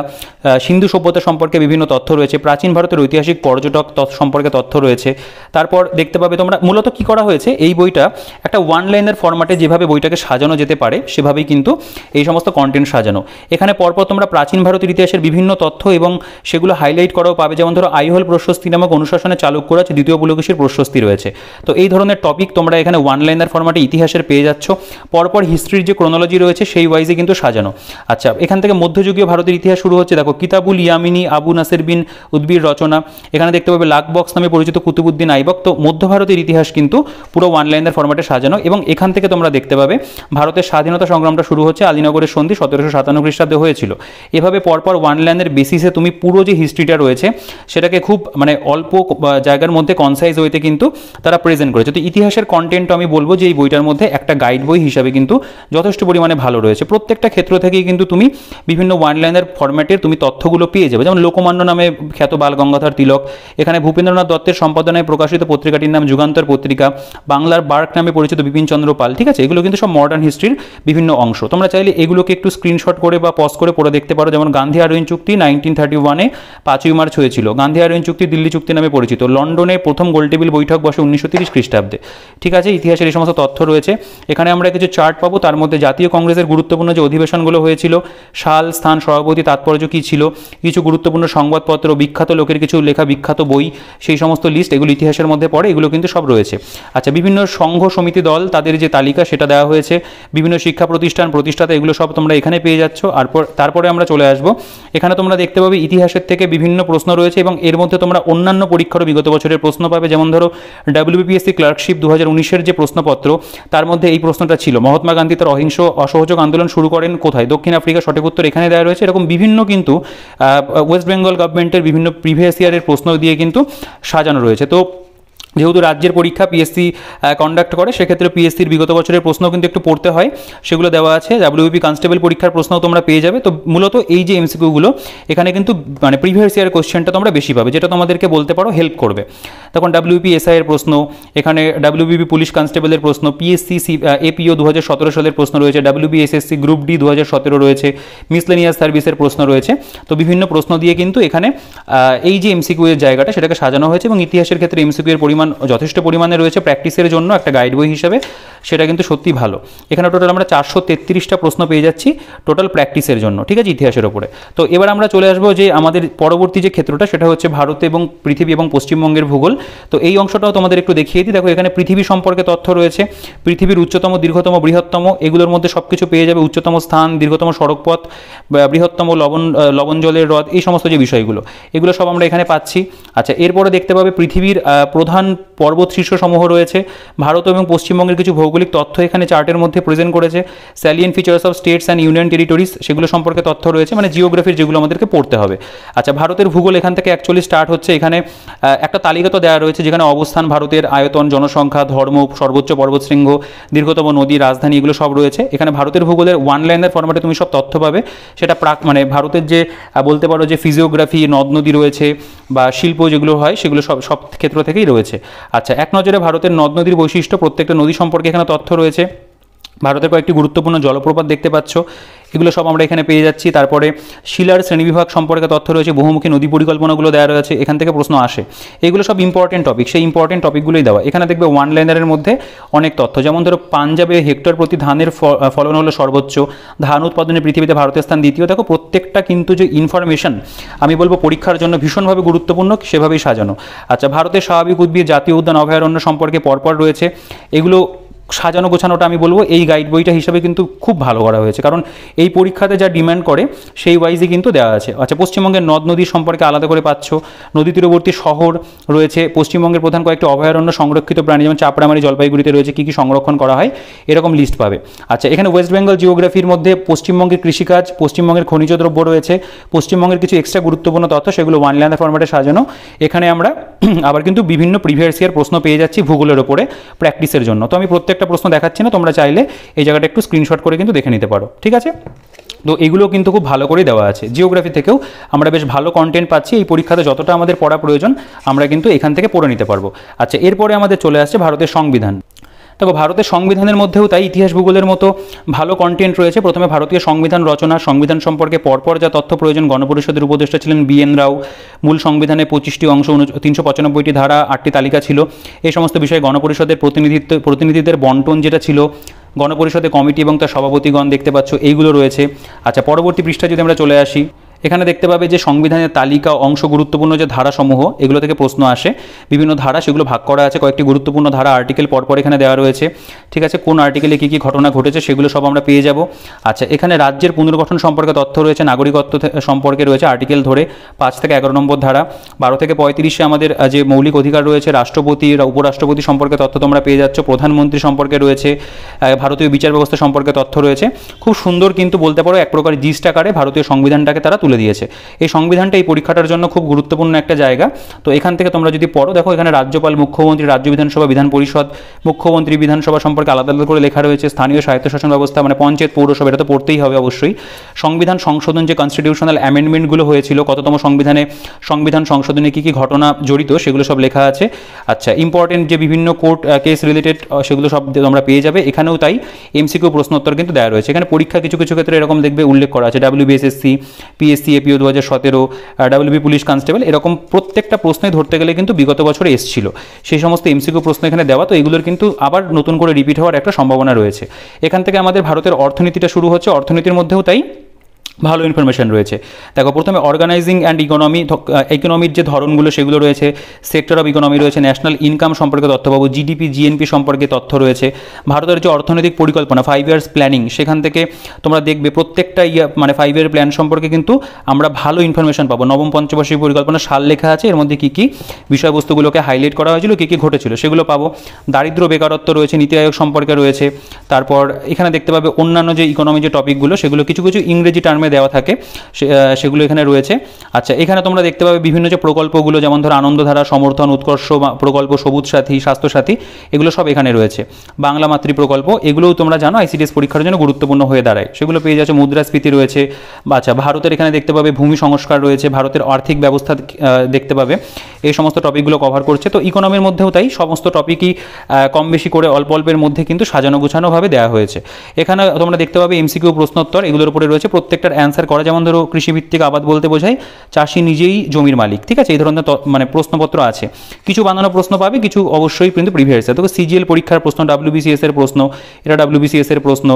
সিন্ধু সভ্যতা সম্পর্কে বিভিন্ন তথ্য রয়েছে, প্রাচীন ভারতের ঐতিহাসিক পর্যটক সম্পর্কে তথ্য রয়েছে। তারপর দেখতে পাবে তোমরা মূলত কী করা হয়েছে, এই বইটা একটা ওয়ান লাইনের ফরম্যাটে যেভাবে বইটাকে সাজানো যেতে পারে সেভাবেই কিন্তু এই সমস্ত কন্টেন্ট সাজানো। এখানে পরপর তোমরা প্রাচীন ভারতের ইতিহাসের বিভিন্ন তথ্য এবং সেগুলো হাইলাইট করাও পাবে। যেমন ধরো আইহোল প্রশস্তি নামক অনুশাসনে চালুক্যরা দ্বিতীয় পুলকেশীর প্রশস্তি রয়েছে। তো এই ধরনের টপিক তোমরা এখানে ওয়ান লাইনার ফরম্যাটে ইতিহাসের পেয়ে যাচ্ছ। পরপর হিস্ট্রির যে ক্রোনোলজি রয়েছে সেই ওয়াইজে কিন্তু সাজানো। আচ্ছা, এখান থেকে মধ্যযুগীয় ভারতের ইতিহাস শুরু হচ্ছে। দেখো কিতাবুল ইয়ামিনী আবু নাসের বিন উদ্বির রচনা, এখানে দেখতে পাবে লাক বক্স নামে পরিচিত কুতুবুদ্দিন আইবক। তো মধ্য ভারতের ইতিহাস কিন্তু পুরো ওয়ান লাইনার ফরম্যাটে সাজানো। এবং এখান থেকে তোমরা দেখতে পাবে ভারতের স্বাধীনতা সংগ্রামটা শুরু হচ্ছে, আলীনগরের সন্ধি 1757 খ্রিস্টাব্দে হয়েছিল। এভাবে পরপর ওয়ান লাইনের বেসিসে তুমি পুরো যে হিস্ট্রিটা রয়েছে সেটাকে খুব মানে অল্প জায়গার মধ্যে কনসাইজ ওয়েতে কিন্তু তারা প্রেজেন্ট করেছে। তো ইতিহাসের কন্টেন্ট আমি বলবো যে এই বইটার মধ্যে একটা গাইড বই হিসাবে কিন্তু যথেষ্ট পরিমাণে ভালো রয়েছে। প্রত্যেকটা ক্ষেত্র থেকেই কিন্তু তুমি বিভিন্ন ওয়ান লাইনার ফরম্যাটের তুমি তথ্যগুলো পেয়ে যাবে। যেমন লোকমান্য নামে খ্যাত বাল গঙ্গাধর তিলক, এখানে ভূপেন্দ্রনাথ দত্তের সম্পাদনায় প্রকাশিত পত্রিকাটির নাম যুগান্তর পত্রিকা, বাংলার বার্ক নামে পরিচিত বিপিনচন্দ্র পাল, ঠিক আছে, এগুলো কিন্তু সব মডার্ন হিস্ট্রির বিভিন্ন অংশ। তোমরা চাইলে এগুলোকে একটু স্ক্রিনশট করে বা পজ করে পড়ে দেখতে পারো। যেমন গান্ধী আরোইন চুক্তি 1931-এ 5ই মার্চ হয়েছিল। গান্ধী আরোইন চুক্তি দিল্লি চুক্তি নামে পরিচিত। লন্ডনে প্রথম গোলটেবিল বৈঠক বসে 1930 খ্রিস্টাব্দে, ঠিক আছে, ইতিহাসের এই সমস্ত তথ্য রয়েছে। এখানে আমরা কিছু চার্ট পাবো, তার মধ্যে জাতীয় কংগ্রেসের গুরুত্বপূর্ণ যে অধিবেশনগুলো হয়েছিল, সাল, স্থান, সভাপতি, তাৎপর্য কী ছিল, কিছু গুরুত্বপূর্ণ সংবাদপত্র, বিখ্যাত লোকের কিছু লেখা বিখ্যাত বই, সেই সমস্ত লিস্ট, এগুলো ইতিহাসের মধ্যে পড়ে, এগুলো কিন্তু সব রয়েছে। আচ্ছা, বিভিন্ন সংঘ সমিতি দল তাদের যে তালিকা সেটা দেওয়া হয়েছে, বিভিন্ন শিক্ষা প্রতিষ্ঠান প্রতিষ্ঠাতা, এগুলো সব তোমরা এখানে পেয়ে যাচ্ছ। আর তারপরে আমরা চলে আসবো, এখানে তোমরা দেখতে পাবে ইতিহাসের থেকে বিভিন্ন প্রশ্ন রয়েছে এবং এর মধ্যে তোমরা অন্যান্য পরীক্ষারও বিগত বছরের প্রশ্ন পাবে। যেমন ধরো WBPSC ক্লার্কশিপ 2019-এর যে প্রশ্নপত্র, তার মধ্যে এই প্রশ্নটা ছিল, মহাত্মা গান্ধী তার অহিংস অসহযোগ আন্দোলন শুরু করেন কোথায়, দক্ষিণ আফ্রিকা, সঠিক উত্তর এখানে দেওয়া রয়েছে। এরকম বিভিন্ন কিন্তু ওয়েস্ট বেঙ্গল গভর্নমেন্টের বিভিন্ন প্রিভিয়াস ইয়ারের প্রশ্ন দিয়ে কিন্তু সাজানো রয়েছে। তো যেহেতু রাজ্যের পরীক্ষা পিএসসি কন্ডাক্ট করে, সেক্ষেত্রে পিএসসির বিগত বছরের প্রশ্ন কিন্তু একটু পড়তে হয়, সেগুলো দেওয়া আছে। WBP কনস্টেবল পরীক্ষার প্রশ্নও তোমরা পেয়ে যাবে। তো মূলত এই যে এমসিকিউগুলো এখানে কিন্তু মানে প্রিভিয়াস ইয়ার কোশ্চেনটা তোমরা বেশি পাবে, যেটা তোমাদেরকে বলতে পারো হেল্প করবে। তখন WBP SI এর প্রশ্ন, এখানে WBP পুলিশ কনস্টেবলের প্রশ্ন, PSC APO 2017 সালের প্রশ্ন রয়েছে, WBSSC গ্রুপ ডি 2017 রয়েছে, মিসলেনিয়াস সার্ভিসের প্রশ্ন রয়েছে। তো বিভিন্ন প্রশ্ন দিয়ে কিন্তু এখানে এই যে এমসিকিউ এর জায়গাটা সেটাকে সাজানো হয়েছে এবং ইতিহাসের ক্ষেত্রে এমসিকিউ এর পরিমাণ যথেষ্ট পরিমাণে রয়েছে প্র্যাকটিসের জন্য একটা গাইড বই হিসেবে, সেটা কিন্তু সত্যি ভালো। এখানে টোটাল আমরা 433টা প্রশ্ন পেয়ে যাচ্ছি টোটাল প্র্যাকটিসের জন্য, ঠিক আছে, ইতিহাসের ওপরে। তো এবার আমরা চলে আসবো যে আমাদের পরবর্তী যে ক্ষেত্রটা সেটা হচ্ছে ভারত এবং পৃথিবী এবং পশ্চিমবঙ্গের ভূগোল। তো এই অংশটাও তোমাদের একটু দেখিয়ে দিই। দেখো এখানে পৃথিবী সম্পর্কে তথ্য রয়েছে, পৃথিবীর উচ্চতম, দীর্ঘতম, বৃহত্তম, এগুলোর মধ্যে সব কিছু পেয়ে যাবে। উচ্চতম স্থান, দীর্ঘতম সড়কপথ, বৃহত্তম লবণ জলের হ্রদ, এই সমস্ত যে বিষয়গুলো এগুলো সব আমরা এখানে পাচ্ছি। আচ্ছা, এরপরে দেখতে পাবে পৃথিবীর প্রধান পর্বত শীর্ষসমূহ রয়েছে। ভারত এবং পশ্চিমবঙ্গের কিছু ভৌগোলিক তথ্য এখানে চার্টের মধ্যে প্রেজেন্ট করেছে। Salient features of states and union territories, সেগুলো সম্পর্কে তথ্য রয়েছে, মানে জিওগ্রাফির যেগুলো আমাদেরকে পড়তে হবে। আচ্ছা, ভারতের ভূগোল এখান থেকে অ্যাকচুয়ালি স্টার্ট হচ্ছে। এখানে একটা তালিকা তো দেওয়া রয়েছে যেখানে অবস্থান, ভারতের আয়তন, জনসংখ্যা, ধর্ম, সর্বোচ্চ পর্বতশৃঙ্গ, দীর্ঘতম নদী, রাজধানী, এগুলো সব রয়েছে। এখানে ভারতের ভূগোলের ওয়ান লাইনের ফরম্যাটে তুমি সব তথ্য পাবে। সেটা মানে ভারতের যে বলতে পারো যে ফিজিওগ্রাফি, নদ নদী রয়েছে বা শিল্প যেগুলো হয় সেগুলো সব ক্ষেত্র থেকেই রয়েছে। আচ্ছা, এক নজরে ভারতের নদ নদীর বৈশিষ্ট্য, প্রত্যেকটা নদী সম্পর্কে এখানে তথ্য রয়েছে। ভারতের কয়েকটি গুরুত্বপূর্ণ জলপ্রপাত দেখতে পাচ্ছ, এগুলো সব আমরা এখানে পেয়ে যাচ্ছি। তারপরে শিলার শ্রেণীবিভাগ সম্পর্কে তথ্য রয়েছে, বহুমুখী নদী পরিকল্পনাগুলো দেওয়া রয়েছে, এখান থেকে প্রশ্ন আসে। এগুলো সব ইম্পর্টেন্ট টপিক, সেই ইম্পর্টেন্ট টপিকগুলোই দেওয়া। এখানে দেখবে ওয়ান লাইনারের মধ্যে অনেক তথ্য, যেমন ধরো পাঞ্জাবে হেক্টর প্রতি ধানের ফলন হলো সর্বোচ্চ, ধান উৎপাদনে পৃথিবীতে ভারতের স্থান দ্বিতীয়। দেখো প্রত্যেকটা কিন্তু যে ইনফরমেশন আমি বলবো পরীক্ষার জন্য ভীষণভাবে গুরুত্বপূর্ণ, সেভাবেই সাজানো। আচ্ছা, ভারতের স্বাভাবিক উদ্ভিদ, জাতীয় উদ্যান, অভয়ারণ্য সম্পর্কে পরপর রয়েছে। এগুলো সাজানো গোছানোটা আমি বলবো এই গাইড বইটা হিসাবে কিন্তু খুব ভালো করা হয়েছে, কারণ এই পরীক্ষাতে যা ডিমান্ড করে সেই ওয়াইজই কিন্তু দেওয়া আছে। আচ্ছা, পশ্চিমবঙ্গের নদ নদী সম্পর্কে আলাদা করে পাচ্ছ, নদী তীরবর্তী শহর রয়েছে, পশ্চিমবঙ্গের প্রধান কয়েকটি অভয়ারণ্য, সংরক্ষিত প্রাণী যেমন চাপড়ামারি, জলপাইগুড়িতে রয়েছে, কী কী সংরক্ষণ করা হয় এরকম লিস্ট পাবে। আচ্ছা, এখানে ওয়েস্ট বেঙ্গল জিওগ্রাফির মধ্যে পশ্চিমবঙ্গের কৃষিকাজ, পশ্চিমবঙ্গের খনিজ দ্রব্য রয়েছে, পশ্চিমবঙ্গের কিছু এক্সট্রা গুরুত্বপূর্ণ তথ্য, সেগুলো ওয়ান লাইনার ফরম্যাটে সাজানো। এখানে আমরা আবার কিন্তু বিভিন্ন প্রিভিয়াস ইয়ার প্রশ্ন পেয়ে যাচ্ছি ভূগোলের ওপরে প্র্যাকটিসের জন্য। তো আমি প্রত্যেকটা প্রশ্ন দেখাচ্ছি না, তোমরা চাইলে এই জায়গাটা একটু স্ক্রিনশট করে কিন্তু দেখে নিতে পারো, ঠিক আছে? তো এগুলো কিন্তু খুব ভালো করে দেওয়া আছে। জিওগ্রাফি থেকেও আমরা বেশ ভালো কন্টেন্ট পাচ্ছি, এই পরীক্ষাতে যতটা আমাদের পড়া প্রয়োজন আমরা কিন্তু এখান থেকে পড়ে নিতে পারবো। আচ্ছা, এরপরে আমাদের চলে আসছে ভারতের সংবিধান। দেখো ভারতের সংবিধানের মধ্যেও তাই ইতিহাস ভূগোলের মতো ভালো কন্টেন্ট রয়েছে। প্রথমে ভারতীয় সংবিধান রচনা, সংবিধান সম্পর্কে পরপর যা তথ্য প্রয়োজন, গণপরিষদের উপদেষ্টা ছিলেন BN রাও, মূল সংবিধানে 25টি অংশ, 395টি ধারা, 8টি তালিকা ছিল। এই সমস্ত বিষয়ে গণপরিষদের প্রতিনিধিদের বন্টন যেটা ছিল, গণপরিষদে কমিটি এবং তার সভাপতিগণ দেখতে পাচ্ছ, এইগুলো রয়েছে। আচ্ছা, পরবর্তী পৃষ্ঠায় যদি আমরা চলে আসি, এখানে দেখতে পাবে যে সংবিধানের তালিকা, অংশ, গুরুত্বপূর্ণ যে ধারাসমূহ, এগুলো থেকে প্রশ্ন আসে। বিভিন্ন ধারা, সেগুলো ভাগ করা আছে, কয়েকটি গুরুত্বপূর্ণ ধারা, আর্টিকেল পরপর এখানে দেওয়া রয়েছে, ঠিক আছে? কোন আর্টিকেলে কী কী ঘটনা ঘটেছে সেগুলো সব আমরা পেয়ে যাব। আচ্ছা, এখানে রাজ্যের পুনর্গঠন সম্পর্কে তথ্য রয়েছে, নাগরিকত্ব সম্পর্কে রয়েছে আর্টিকেল ধরে 5 থেকে 11 নম্বর ধারা। 12 থেকে 35-এ আমাদের যে মৌলিক অধিকার রয়েছে, রাষ্ট্রপতি, উপরাষ্ট্রপতি সম্পর্কে তথ্য তোমরা পেয়ে যাচ্ছ, প্রধানমন্ত্রী সম্পর্কে রয়েছে, ভারতীয় বিচার ব্যবস্থা সম্পর্কে তথ্য রয়েছে। খুব সুন্দর কিন্তু বলতে পারো এক প্রকার জিস্ট আকারে ভারতীয় সংবিধানটাকে তারা তুলে দিয়েছে। এই সংবিধানটা এই পরীক্ষাটার জন্য খুব গুরুত্বপূর্ণ একটা জায়গা। তো এখান থেকে তোমরা যদি পড়ো, দেখো এখানে রাজ্যপাল, মুখ্যমন্ত্রী, রাজ্য বিধানসভা, বিধান পরিষদ, মুখ্যমন্ত্রী, বিধানসভা সম্পর্কে আলাদা আলাদা করে লেখা রয়েছে, স্থানীয় স্বায়ত্তশাসন ব্যবস্থা মানে পঞ্চায়েত, পৌরসভা, এটা তো পড়তেই হবে অবশ্যই। সংবিধান সংশোধন, যে কনস্টিটিউশনাল অ্যামেন্ডমেন্টগুলো হয়েছিল, কততম সংবিধানে, সংবিধান সংশোধনে কী কী ঘটনা জড়িত সেগুলো সব লেখা আছে। আচ্ছা, ইম্পর্টেন্ট যে বিভিন্ন কোর্ট কেস রিলেটেড সেগুলো সব তোমরা পেয়ে যাবে। এখানেও তাই MCQ প্রশ্নোত্তর কিন্তু দেওয়া রয়েছে। এখানে পরীক্ষা কিছু কিছু ক্ষেত্রে এরকম দেখবে উল্লেখ করা আছে, WBSSC, PSC, APO 2017, WB police constable, এরকম প্রত্যেকটা প্রশ্নই ধরতে গেলে কিন্তু বিগত বছরে এসেছিল। সেই সমস্ত MCQ প্রশ্ন এখানে দেওয়া, তো এগুলোর কিন্তু আবার নতুন করে রিপিট হওয়ার একটা সম্ভাবনা রয়েছে। এখান থেকে আমাদের ভারতের অর্থনীতিটা শুরু হচ্ছে, অর্থনীতির মধ্যেও তাই ভালো ইনফরমেশন রয়েছে। দেখো প্রথমে অর্গানাইজিং অ্যান্ড ইকোনমির যে ধরনগুলো সেগুলো রয়েছে, সেক্টর অফ ইকোনমি রয়েছে, ন্যাশনাল ইনকাম সম্পর্কে তথ্য পাবো, GDP, GNP সম্পর্কে তথ্য রয়েছে, ভারতের যে অর্থনৈতিক পরিকল্পনা 5 ইয়ার্স প্ল্যানিং, সেখান থেকে তোমরা দেখবে প্রত্যেকটা মানে 5 ইয়ার প্ল্যান সম্পর্কে কিন্তু আমরা ভালো ইনফরমেশন পাবো। নবম পঞ্চবার্ষিক পরিকল্পনা সাল লেখা আছে, এর মধ্যে কী কী বিষয়বস্তুগুলোকে হাইলাইট করা হয়েছিল, কী কী ঘটেছিল সেগুলো পাবো। দারিদ্র, বেকারত্ব রয়েছে, নীতি আয়োগ সম্পর্কে রয়েছে। তারপর এখানে দেখতে পাবে অন্যান্য যে ইকোনমি যে টপিকগুলো সেগুলো কিছু কিছু ইংরেজি টার্মে দেওয়া থাকে, সেগুলো এখানে রয়েছে। আচ্ছা, এখানে তোমরা দেখতে পাবে বিভিন্ন যে প্রকল্পগুলো, যেমন ধরো আনন্দধারা, সমর্থন, উৎকর্ষ প্রকল্প, সবুজ সাথী, স্বাস্থ্যসাথী, এগুলো সব এখানে রয়েছে। বাংলা মাতৃ প্রকল্প, এগুলোও তোমরা জানো ICDS পরীক্ষার জন্য গুরুত্বপূর্ণ হয়ে দাঁড়ায়, সেগুলো পেয়ে যাচ্ছে। মুদ্রাস্ফীতি রয়েছে। আচ্ছা, ভারতের এখানে দেখতে পাবে ভূমি সংস্কার রয়েছে, ভারতের আর্থিক ব্যবস্থা দেখতে পাবে, এই সমস্ত টপিকগুলো কভার করছে। তো ইকোনমির মধ্যেও তাই সমস্ত টপিকই কম বেশি করে অল্প অল্পের মধ্যে কিন্তু সাজানো গোছানোভাবে দেওয়া হয়েছে। এখানে তোমরা দেখতে পাবে MCQ প্রশ্নোত্তর, এগুলোর উপরে রয়েছে, প্রত্যেকটার অ্যান্সার করা। যেমন ধরো কৃষিভিত্তিক আবাদ বলতে বোঝায় চাষি নিজেই জমির মালিক, ঠিক আছে? এই ধরনের মানে প্রশ্নপত্র আছে, কিছু বানানো প্রশ্ন পাবে, কিছু অবশ্যই কিন্তু প্রিভিয়াস ইয়ার। তো CGL পরীক্ষার প্রশ্ন, WBCS এর প্রশ্ন, এটা WBCS এর প্রশ্ন,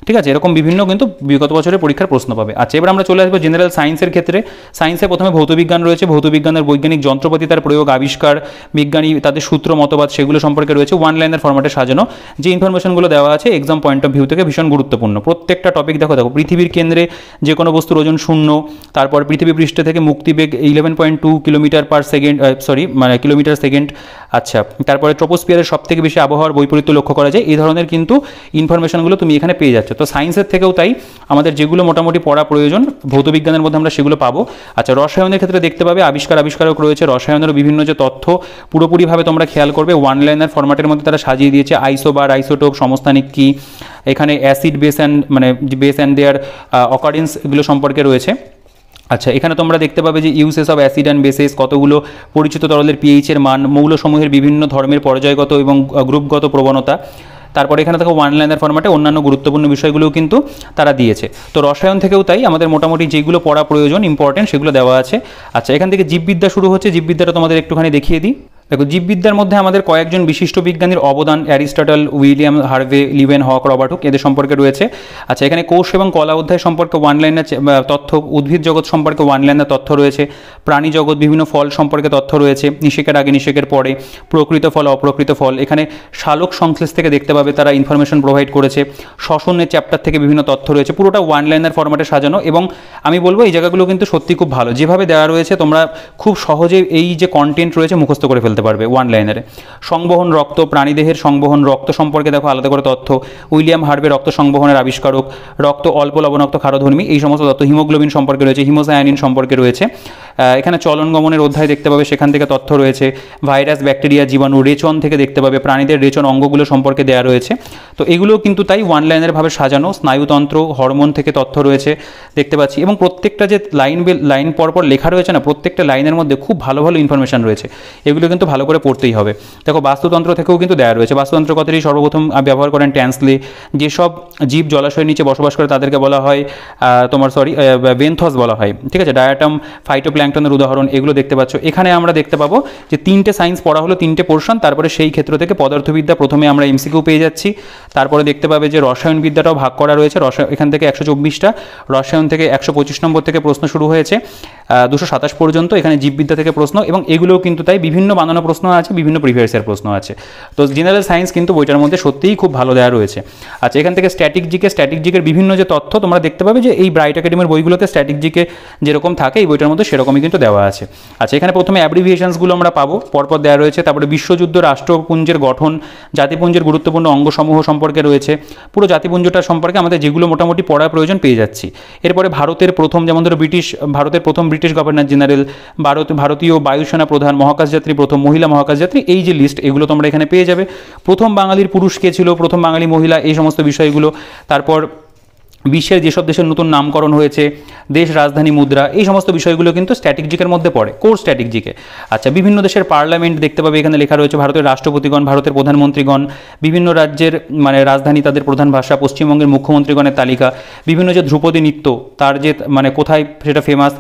ঠিক আছে? এরকম বিভিন্ন কিন্তু বিগত বছরের পরীক্ষার প্রশ্ন পাবে। আচ্ছা, এবার আমরা চলে আসবো জেনারেল সায়েন্সের ক্ষেত্রে। সায়েন্সে প্রথমে ভৌতবিজ্ঞান রয়েছে, ভৌতবিজ্ঞানের বৈজ্ঞানিক যন্ত্রপাতি, তার প্রয়োগ, আবিষ্কার, বিজ্ঞানী তাদের সূত্র, মতবাদ, সেগুলো সম্পর্কে রয়েছে। ওয়ান লাইনের ফরম্যাটে সাজানো যে ইনফরমেশনগুলো দেওয়া আছে এক্সাম পয়েন্ট অফ ভিউ থেকে ভীষণ গুরুত্বপূর্ণ। প্রত্যেকটা টপিক দেখো, পৃথিবীর কেন্দ্রে যে কোনো বস্তুর ওজন 0, তারপর পৃথিবী পৃষ্ঠ থেকে মুক্তিবেগ 11.2 কিলোমিটার পার সেকেন্ড, মানে কিলোমিটার সেকেন্ড। আচ্ছা, তারপরে ট্রপোস্ফিয়ারের সব থেকে বেশি আবহাওয়ার বৈপরীত্য লক্ষ্য করা যায়। এই ধরনের কিন্তু ইনফরমেশনগুলো তুমি এখানে পেয়ে যাচ্ছ। তো সায়েন্সের থেকেও তাই আমাদের যেগুলো মোটামুটি পড়া প্রয়োজন ভৌতবিজ্ঞানের মধ্যে আমরা সেগুলো পাবো। আচ্ছা, রসায়নের ক্ষেত্রে দেখতে পাবে আবিষ্কারক রয়েছে, রসায়নেরও বিভিন্ন যে তথ্য পুরোপুরিভাবে তোমরা খেয়াল করবে, ওয়ান লাইনার ফরম্যাটের মধ্যে তারা সাজিয়ে দিয়েছে। আইসোবার, আইসোটোপ, সমস্থানিক কি, এখানে অ্যাসিড বেস অ্যান্ড মানে বেস অ্যান্ড দেয়ার অকারেন্স, এগুলো সম্পর্কে রয়েছে। আচ্ছা, এখানে তোমরা দেখতে পাবে যে uses of acid and bases, কতগুলো পরিচিত তরলের pH এর মান, মৌলসমূহের বিভিন্ন ধর্মের পর্যায়গত এবং গ্রুপগত প্রবণতা, তারপরে এখানে দেখো ওয়ান লাইনার ফরম্যাটে অন্যান্য গুরুত্বপূর্ণ বিষয়গুলোও কিন্তু তারা দিয়েছে। তো রসায়ন থেকেও তাই আমাদের মোটামুটি যেগুলো পড়া প্রয়োজন ইম্পর্টেন্ট সেগুলো দেওয়া আছে। আচ্ছা, এখান থেকে জীববিদ্যা শুরু হচ্ছে, জীববিদ্যাটা তোমাদের একটুখানি দেখিয়ে দিই। দেখো, জীববিদ্যার মধ্যে আমাদের কয়েকজন বিশিষ্ট বিজ্ঞানীর অবদান, অ্যারিস্টটল, উইলিয়াম হার্ভে, লিওয়েন হক, রবার্ট হুক, এদের সম্পর্কে রয়েছে। আচ্ছা, এখানে কোষ এবং কলা অধ্যায় সম্পর্কে ওয়ান লাইনার তথ্য, উদ্ভিদ জগৎ সম্পর্কে ওয়ান লাইনার তথ্য রয়েছে, প্রাণী জগৎ, বিভিন্ন ফল সম্পর্কে তথ্য রয়েছে, নিষেকের আগে নিষেকের পরে, প্রকৃত ফল অপ্রকৃত ফল, এখানে শালক সংশ্লেষ থেকে দেখতে পাবে তারা ইনফরমেশন প্রোভাইড করেছে, শ্বসনের চ্যাপ্টার থেকে বিভিন্ন তথ্য রয়েছে, পুরোটা ওয়ান লাইনার ফরম্যাটে সাজানো। এবং আমি বলবো এই জায়গাগুলো কিন্তু সত্যি খুব ভালো, যেভাবে দেওয়া রয়েছে তোমরা খুব সহজে এই যে কন্টেন্ট রয়েছে মুখস্থ করে ফেলতে পারবে ওয়ান লাইনারে। সংবহন রক্ত, প্রাণীদেহের সংবহন রক্ত সম্পর্কে দেখো আলাদা করে তথ্য, উইলিয়াম হার্ভে রক্ত সংবহনের আবিষ্কারক, রক্ত অল্প লবণাক্ত ক্ষারধর্মী, এই সমস্ত তথ্য, হিমোগ্লোবিন সম্পর্কে রয়েছে, হিমোসায়ানিন সম্পর্কে রয়েছে, এখানে চলন গমনের অধ্যায় দেখতে পাবে, সেখান থেকে তথ্য রয়েছে, ভাইরাস, ব্যাকটেরিয়া, জীবাণু, রেচন থেকে দেখতে পাবে, প্রাণীদের রেচন অঙ্গগুলো সম্পর্কে দেওয়া রয়েছে। তো এগুলোও কিন্তু তাই ওয়ান লাইনের ভাবে সাজানো, স্নায়ুতন্ত্র, হরমোন থেকে তথ্য রয়েছে দেখতে পাচ্ছি। এবং প্রত্যেকটা যে লাইন পরপর লেখা রয়েছে না, প্রত্যেকটা লাইনের মধ্যে খুব ভালো ভালো ইনফরমেশন রয়েছে, এগুলো কিন্তু ভালো করে পড়তেই হবে। দেখো, বাস্তুতন্ত্র থেকেও কিন্তু দেওয়া রয়েছে। বাস্তুতন্ত্র কথাটি সর্বপ্রথম ব্যবহার করেন ট্যান্সলে। যেসব জীব জলাশয়ের নিচে বসবাস করে তাদেরকে বলা হয় বেন্থস বলা হয়, ঠিক আছে। ডায়াটাম, ফাইটোপ্ল্যাঙ্কটনের উদাহরণ, এগুলো দেখতে পাচ্ছ। এখানে আমরা দেখতে পাবো যে 3টে সায়েন্স পড়া হলো, 3টে পোর্শন, তারপরে সেই ক্ষেত্র থেকে পদার্থবিদ্যা প্রথমে আমরা এমসিকিউ পেয়ে যাচ্ছি। তারপরে দেখতে পাবে যে রসায়নবিদ্যাটাও ভাগ করা রয়েছে, এখান থেকে 124টা, রসায়ন থেকে 125 নম্বর থেকে প্রশ্ন শুরু হয়েছে 227 পর্যন্ত, এখানে জীববিদ্যা থেকে প্রশ্ন, এবং এগুলোও কিন্তু তাই বিভিন্ন বানানো প্রশ্ন আছে, বিভিন্ন প্রিভিয়াস ইয়ার প্রশ্ন আছে। তো জেনারেল সায়েন্স কিন্তু বইটার মধ্যে সত্যিই খুব ভালো দেওয়া রয়েছে। আচ্ছা, এখান থেকে স্ট্যাটিক জিকের বিভিন্ন যে তথ্য তোমরা দেখতে পাবে যে এই ব্রাইট একাডেমির বইগুলোতে স্ট্যাটিক জিকে যেরকম থাকে এই বইটার মধ্যে সেরকমই কিন্তু দেওয়া আছে। আচ্ছা, এখানে প্রথমে অ্যাব্রিভিয়েশনসগুলো আমরা পাবো, পরপর দেওয়া রয়েছে। তারপরে বিশ্বযুদ্ধ, রাষ্ট্রপুঞ্জের গঠন, জাতিপুঞ্জের গুরুত্বপূর্ণ অঙ্গসমূহ সম্পর্কে রয়েছে, পুরো জাতিপুঞ্জটা সম্পর্কে আমাদের যেগুলো মোটামুটি পড়ার প্রয়োজন পেয়ে যাচ্ছি। এরপরে ভারতের প্রথম, যেমন ধরো ভারতের প্রথম ব্রিটিশ গভর্নর জেনারেল, ভারতীয় বায়ুসেনা প্রধান, মহাকাশযাত্রী প্রথম মহিলা মহাকাশযাত্রী, এই যে লিস্ট, এগুলো তোমরা এখানে পেয়ে যাবে। প্রথম বাঙালির পুরুষ কে ছিল, প্রথম বাঙালি মহিলা, এই সমস্ত বিষয়গুলো। তারপর বিশ্বের যেসব দেশের নতুন নামকরণ হয়েছে, দেশ, রাজধানী, মুদ্রা, এই সমস্ত বিষয়গুলো কিন্তু স্ট্যাটিক জিকের মধ্যে পড়ে, কোর স্ট্যাটিক জিকে। আচ্ছা, বিভিন্ন দেশের পার্লামেন্ট দেখতে পাবে, এখানে লেখা রয়েছে ভারতের রাষ্ট্রপতিগণ, ভারতের প্রধানমন্ত্রীগণ, বিভিন্ন রাজ্যের রাজধানী, তাদের প্রধান ভাষা, পশ্চিমবঙ্গের মুখ্যমন্ত্রীগণের তালিকা, বিভিন্ন যে ধ্রুপদী নৃত্য, তার যে কোথায় সেটা ফেমাস,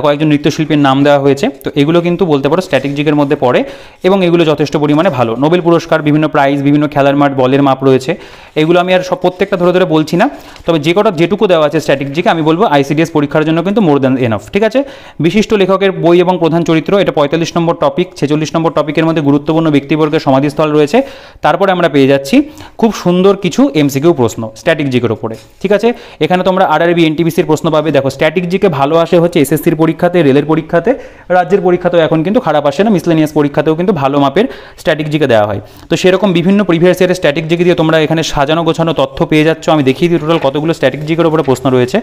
কয়েকজন নৃত্যশিল্পীর নাম দেওয়া হয়েছে। তো এগুলো কিন্তু বলতে পারো স্ট্যাটিক জিকের মধ্যে পড়ে, এবং এগুলো যথেষ্ট পরিমাণে ভালো। নোবেল পুরস্কার, বিভিন্ন প্রাইজ, বিভিন্ন খেলার মাঠ, বলের মাপ রয়েছে, এগুলো আমি আর সব প্রত্যেকটা ধরে ধরে বলছি না, তবে যেটুকু দেওয়া আছে স্ট্যাটিক জিকে আমি বলবো আইসিডিএস পরীক্ষার জন্য কিন্তু মোর দ্যান এনাফ, ঠিক আছে। বিশিষ্ট লেখকের বই এবং প্রধান চরিত্র, এটা 45 নম্বর টপিক। 46 নম্বর টপিকের মধ্যে গুরুত্বপূর্ণ ব্যক্তিবর্গের সমাধিস্থল রয়েছে। তারপরে আমরা পেয়ে যাচ্ছি খুব সুন্দর কিছু এমসিকিউ প্রশ্ন স্ট্যাটিক জিকের উপরে, ঠিক আছে। এখানে তোমরা আরআরবি, এনটিপিসির প্রশ্ন পাবে। দেখো, স্ট্যাটিক জিকে ভালো আসে হচ্ছে এসএসসির পরীক্ষাতে, রেলের পরীক্ষাতে, রাজ্যের পরীক্ষাতেও এখন কিন্তু খারাপ আসে না, মিসলেনিয়াস পরীক্ষাতেও কিন্তু ভালো মাপের স্ট্যাটিক জিকে দেওয়া হয়। তো সেরকম বিভিন্ন প্রিভিয়াস ইয়ারের স্ট্যাটিক জিকে দিয়ে তোমরা এখানে সাজানো গোছানো তথ্য পেয়ে যাচ্ছ। আমি দেখিয়ে দিই টোটাল কতগুলো স্ট্যাটিক জিকের উপরে প্রশ্ন রয়েছে।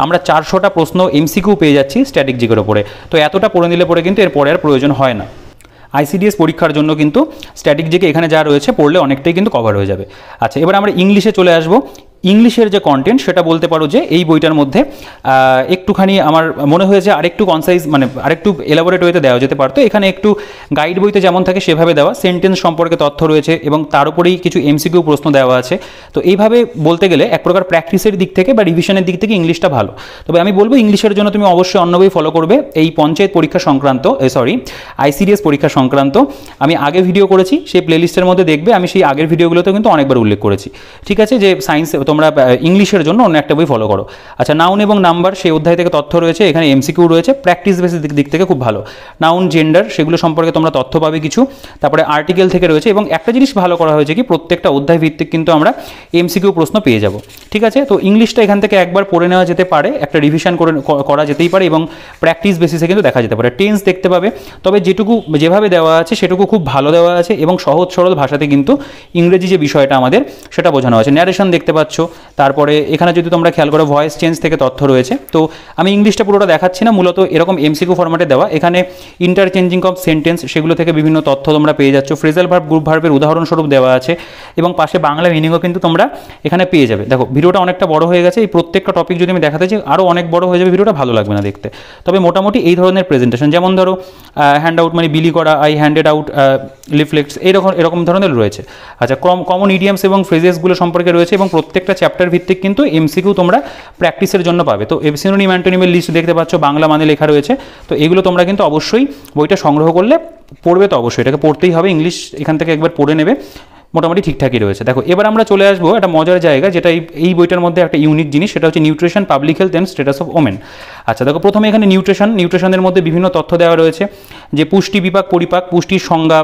আমরা 400টা প্রশ্ন এমসিকিউ পেয়ে যাচ্ছি স্ট্যাটিক জিকের উপরে। তো এতটা পড়ে নিলে পরে কিন্তু এর পরে আর প্রয়োজন হয় না। আইসিডিএস পরীক্ষার জন্য কিন্তু স্ট্যাটিক জিকে এখানে যা রয়েছে পড়লে অনেকটাই কিন্তু কভার হয়ে যাবে। আচ্ছা, এবার আমরা ইংলিশে চলে আসবো। ইংলিশের যে কন্টেন্ট সেটা বলতে পারো যে এই বইটার মধ্যে একটুখানি আমার মনে হয়েছে আরেকটু কনসাইজ, আরেকটু এলাবোরেট ওয়েতে দেওয়া যেতে পারতো। এখানে একটু গাইড বইতে যেমন থাকে সেভাবে দেওয়া, সেন্টেন্স সম্পর্কে তথ্য রয়েছে এবং তার উপরেই কিছু এমসিকিউ প্রশ্ন দেওয়া আছে। তো এইভাবে বলতে গেলে এক প্রকার প্র্যাকটিসের দিক থেকে বা রিভিশনের দিক থেকে ইংলিশটা ভালো। তবে আমি বলবো ইংলিশের জন্য তুমি অবশ্যই অন্য বই ফলো করবে। এই পঞ্চায়েত পরীক্ষা সংক্রান্ত, আইসিডিএস পরীক্ষা সংক্রান্ত আমি আগে ভিডিও করেছি, সেই প্লেলিস্টের মধ্যে দেখবে। আমি সেই আগের ভিডিওগুলোতে কিন্তু অনেকবার উল্লেখ করেছি, ঠিক আছে। যে সায়েন্স তোমরা ইংলিশের জন্য অন্য একটা বই ফলো করো। আচ্ছা, নাউন এবং নাম্বার, সেই অধ্যায় থেকে তথ্য রয়েছে, এখানে এমসিকিউ রয়েছে, প্র্যাকটিস বেসিস দিক থেকে খুব ভালো। নাউন, জেন্ডার, সেগুলো সম্পর্কে তোমরা তথ্য পাবে কিছু। তারপরে আর্টিকেল থেকে রয়েছে, এবং একটা জিনিস ভালো করা হয়েছে কি প্রত্যেকটা অধ্যায় ভিত্তিক কিন্তু আমরা এমসিকিউ প্রশ্ন পেয়ে যাব, ঠিক আছে। তো ইংলিশটা এখান থেকে একবার পড়ে নেওয়া যেতে পারে, একটা রিভিশন করা যেতেই পারে, এবং প্র্যাকটিস বেসিসে কিন্তু দেখা যেতে পারে। টেন্স দেখতে পাবে, তবে যেভাবে দেওয়া আছে সেটুকু খুব ভালো দেওয়া আছে, এবং সহজ সরল ভাষাতে কিন্তু ইংরেজি যে বিষয়টা আমাদের সেটা বোঝানো আছে। ন্যারেশন দেখতে পাচ্ছ, তারপরে এখানে যদি তোমরা খেয়াল করো ভয়েস চেঞ্জ থেকে তথ্য রয়েছে। তো আমি ইংলিশটা পুরোটা দেখাচ্ছি না, মূলত এরকম এমসিকিউ ফরম্যাটে দেওয়া। এখানে ইন্টারচেঞ্জিং অফ সেন্টেন্স সেগুলো থেকে বিভিন্ন তথ্য তোমরা পেয়ে যাচ্ছ। ফ্রেজাল ভার্ব, গ্রুপ ভার্বের উদাহরণস্বরূপ দেওয়া আছে এবং পাশে বাংলা মিনিংও কিন্তু তোমরা এখানে পেয়ে যাবে। দেখো ভিডিওটা অনেকটা বড় হয়ে গেছে, এই প্রত্যেকটা টপিক যদি আমি দেখাতে চাই আরও অনেক বড় হয়ে যাবে, ভিডিওটা ভালো লাগবে না দেখতে। তবে মোটামুটি এই ধরনের প্রেজেন্টেশন, যেমন ধরো হ্যান্ড আউট মানে বিলি করা, আই হ্যান্ডেড আউট লিফলেটস, এরকম ধরনের রয়েছে। আচ্ছা, কমন ইডিয়ামস এবং ফ্রেজেসগুলো সম্পর্কে রয়েছে এবং প্রত্যেকটা চ্যাপ্টার ভিত্তিক কিন্তু এমসিকিউ তোমরা প্র্যাকটিসের জন্য পাবে। তো সিনোনিম অ্যান্টোনিমের লিস্ট দেখতে পাচ্ছ, বাংলা মানে লেখা রয়েছে। তো এগুলো তোমরা কিন্তু অবশ্যই বইটা সংগ্রহ করলে পড়বে, তো অবশ্যই এটাকে পড়তেই হবে, ইংলিশ এখান থেকে একবার পড়ে নেবে, মোটামুটি ঠিকঠাকই রয়েছে। দেখো এবার আমরা চলে আসবো একটা মজার জায়গা, যেটা এই বইটার মধ্যে একটা ইউনিক জিনিস, সেটা হচ্ছে nutrition, public health and status of women. আচ্ছা দেখো, প্রথমে এখানে নিউট্রিশনের মধ্যে বিভিন্ন তথ্য দেওয়া রয়েছে, যে পুষ্টি, বিপাক, পরিপাক, পুষ্টির সংজ্ঞা,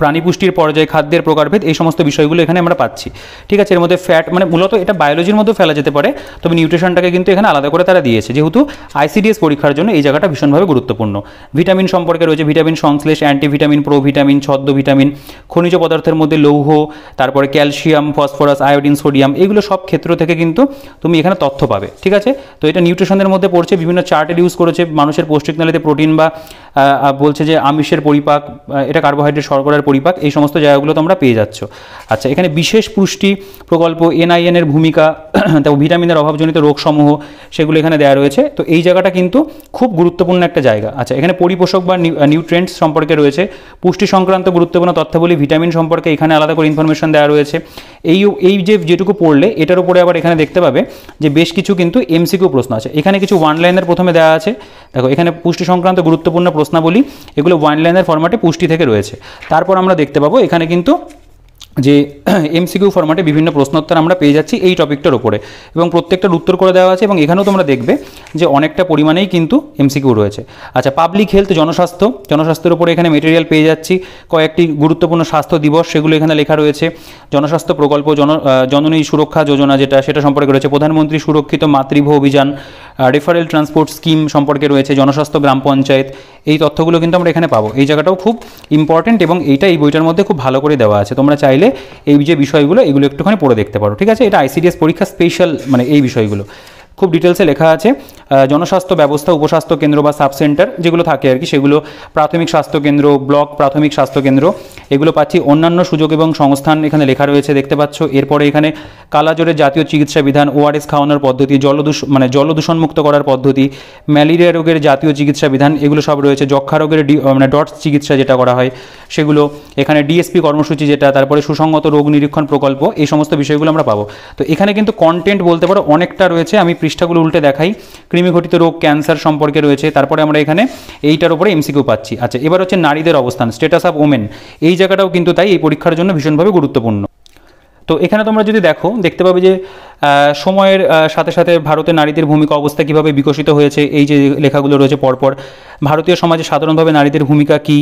প্রাণী পুষ্টির পর্যায়, খাদ্যের প্রকারভেদ, এই সমস্ত বিষয়গুলো এখানে আমরা পাচ্ছি। ঠিক আছে, এর মধ্যে ফ্যাট মানে মূলত এটা বায়োলজির মধ্যেও ফেলা যেতে পারে, তবে নিউট্রিশনটাকে কিন্তু এখানে আলাদা করে তারা দিয়েছে, যেহেতু আইসিডিএস পরীক্ষার জন্য এই জায়গাটা ভীষণভাবে গুরুত্বপূর্ণ। ভিটামিন সম্পর্কে রয়েছে ভিটামিন সংশ্লেষ, অ্যান্টিভিটামিন, প্রোভিটামিন, ছদ্ম ভিটামিন, খনিজ পদার্থের মধ্যে লৌহ, তারপরে ক্যালসিয়াম, ফসফরাস, আয়োডিন, সোডিয়াম, এইগুলো সব ক্ষেত্র থেকে কিন্তু তুমি এখানে তথ্য পাবে। ঠিক আছে, তো এটা নিউট্রিশনের মধ্যে পড়ছে, বিভিন্ন চার্টের ইউজ করেছে, মানুষের পৌষ্টিক নালীতে প্রোটিন বা বলছে যে আমিষের পরিপাক, এটা কার্বোহাইড্রেট, শর্করার পরিপাক, এই সমস্ত জায়গাগুলো তোমরা পেয়ে যাচ্ছ। আচ্ছা, এখানে বিশেষ পুষ্টি প্রকল্প, এনআইএন এর ভূমিকা, তারপর ভিটামিনের অভাবজনিত রোগসমূহ, সেগুলো এখানে দেওয়া রয়েছে। তো এই জায়গাটা কিন্তু খুব গুরুত্বপূর্ণ একটা জায়গা। আচ্ছা, এখানে পরিপোষক বা নিউট্রিয়েন্টস সম্পর্কে রয়েছে, পুষ্টি সংক্রান্ত গুরুত্বপূর্ণ তথ্যাবলী, ভিটামিন সম্পর্কে এখানে আলাদা করে ইনফরমেশন দেওয়া রয়েছে। যেটুকু পড়লে এটার উপরে আবার এখানে দেখতে পাবে যে বেশ কিছু কিন্তু এমসিকিউ প্রশ্ন আছে। এখানে কিছু ওয়ান লাইনের প্রথমে দেওয়া আছে। দেখো এখানে পুষ্টি সংক্রান্ত গুরুত্বপূর্ণ প্রশ্নাবলী, এগুলো ওয়ান লাইনের ফরম্যাটে পুষ্টি থেকে রয়েছে। তারপর আমরা দেখতে পাবো এখানে কিন্তু যে এমসিকিউ ফরম্যাটে বিভিন্ন প্রশ্নোত্তর আমরা পেয়ে যাচ্ছি এই টপিকটার উপরে, এবং প্রত্যেকটার উত্তর করে দেওয়া আছে, এবং এখানেও তোমরা দেখবে যে অনেকটা পরিমাণেই কিন্তু এমসিকিউ রয়েছে। আচ্ছা, পাবলিক হেলথ, জনস্বাস্থ্যের উপরে এখানে মেটেরিয়াল পেয়ে যাচ্ছি, কয়েকটি গুরুত্বপূর্ণ স্বাস্থ্য দিবস সেগুলো এখানে লেখা রয়েছে, জনস্বাস্থ্য প্রকল্প, জননী সুরক্ষা যোজনা সেটা সম্পর্কে রয়েছে, প্রধানমন্ত্রী সুরক্ষিত মাতৃভূ অভিযান, রেফারেল ট্রান্সপোর্ট স্কিম সম্পর্কে রয়েছে, জনস্বাস্থ্য গ্রাম পঞ্চায়েত, এই তথ্যগুলো কিন্তু আমরা এখানে পাবো। এই জায়গাটাও খুব ইম্পর্টেন্ট এবং এইটা এই বইটার মধ্যে খুব ভালো করে দেওয়া আছে, তোমরা চাইলে এই যে বিষয়গুলো এগুলো একটুখানি পড়ে দেখতে পারো। ঠিক আছে, এটা আইসিডিএস পরীক্ষা স্পেশাল, মানে এই বিষয়গুলো খুব ডিটেলসে লেখা আছে। জনস্বাস্থ্য ব্যবস্থা, উপস্বাস্থ্য কেন্দ্র বা সাব সেন্টার যেগুলো থাকে আর কি, সেগুলো প্রাথমিক স্বাস্থ্য কেন্দ্র, ব্লক প্রাথমিক স্বাস্থ্য কেন্দ্র, এগুলো পাচ্ছি। অন্যান্য সুযোগ এবং সংস্থান এখানে লেখা রয়েছে, দেখতে পাচ্ছ। এরপরে এখানে কালাজ্বরের জাতীয় চিকিৎসা বিধান, ওআরএস খাওয়ানোর পদ্ধতি, জলদূষণমুক্ত করার পদ্ধতি, ম্যালেরিয়া রোগের জাতীয় চিকিৎসা বিধান, এগুলো সব রয়েছে। যক্ষা রোগের ডটস চিকিৎসা যেটা করা হয় সেগুলো এখানে, ডিএসপি কর্মসূচি যেটা, তারপরে সুসংগত রোগ নিরীক্ষণ প্রকল্প, এই সমস্ত বিষয়গুলো আমরা পাবো। তো এখানে কিন্তু কন্টেন্ট বলতে পারো অনেকটা রয়েছে, আমি পৃষ্ঠাগুলো উল্টে দেখাই। কৃমিঘটিত রোগ, ক্যান্সার সম্পর্কে রয়েছে, তারপরে আমরা এখানে এইটার উপরে এমসিকিউ পাচ্ছি। আচ্ছা, এবার হচ্ছে নারীদের অবস্থান, স্ট্যাটাস অফ ওমেন, এই জায়গাটাও কিন্তু তাই এই পরীক্ষার জন্য ভীষণভাবে গুরুত্বপূর্ণ। তো এখানে তোমরা যদি দেখতে পাবে যে সময়ের সাথে সাথে ভারতের নারীদের ভূমিকা অবস্থা কীভাবে বিকশিত হয়েছে, এই যে লেখাগুলো রয়েছে পরপর। ভারতীয় সমাজে সাধারণভাবে নারীদের ভূমিকা কী,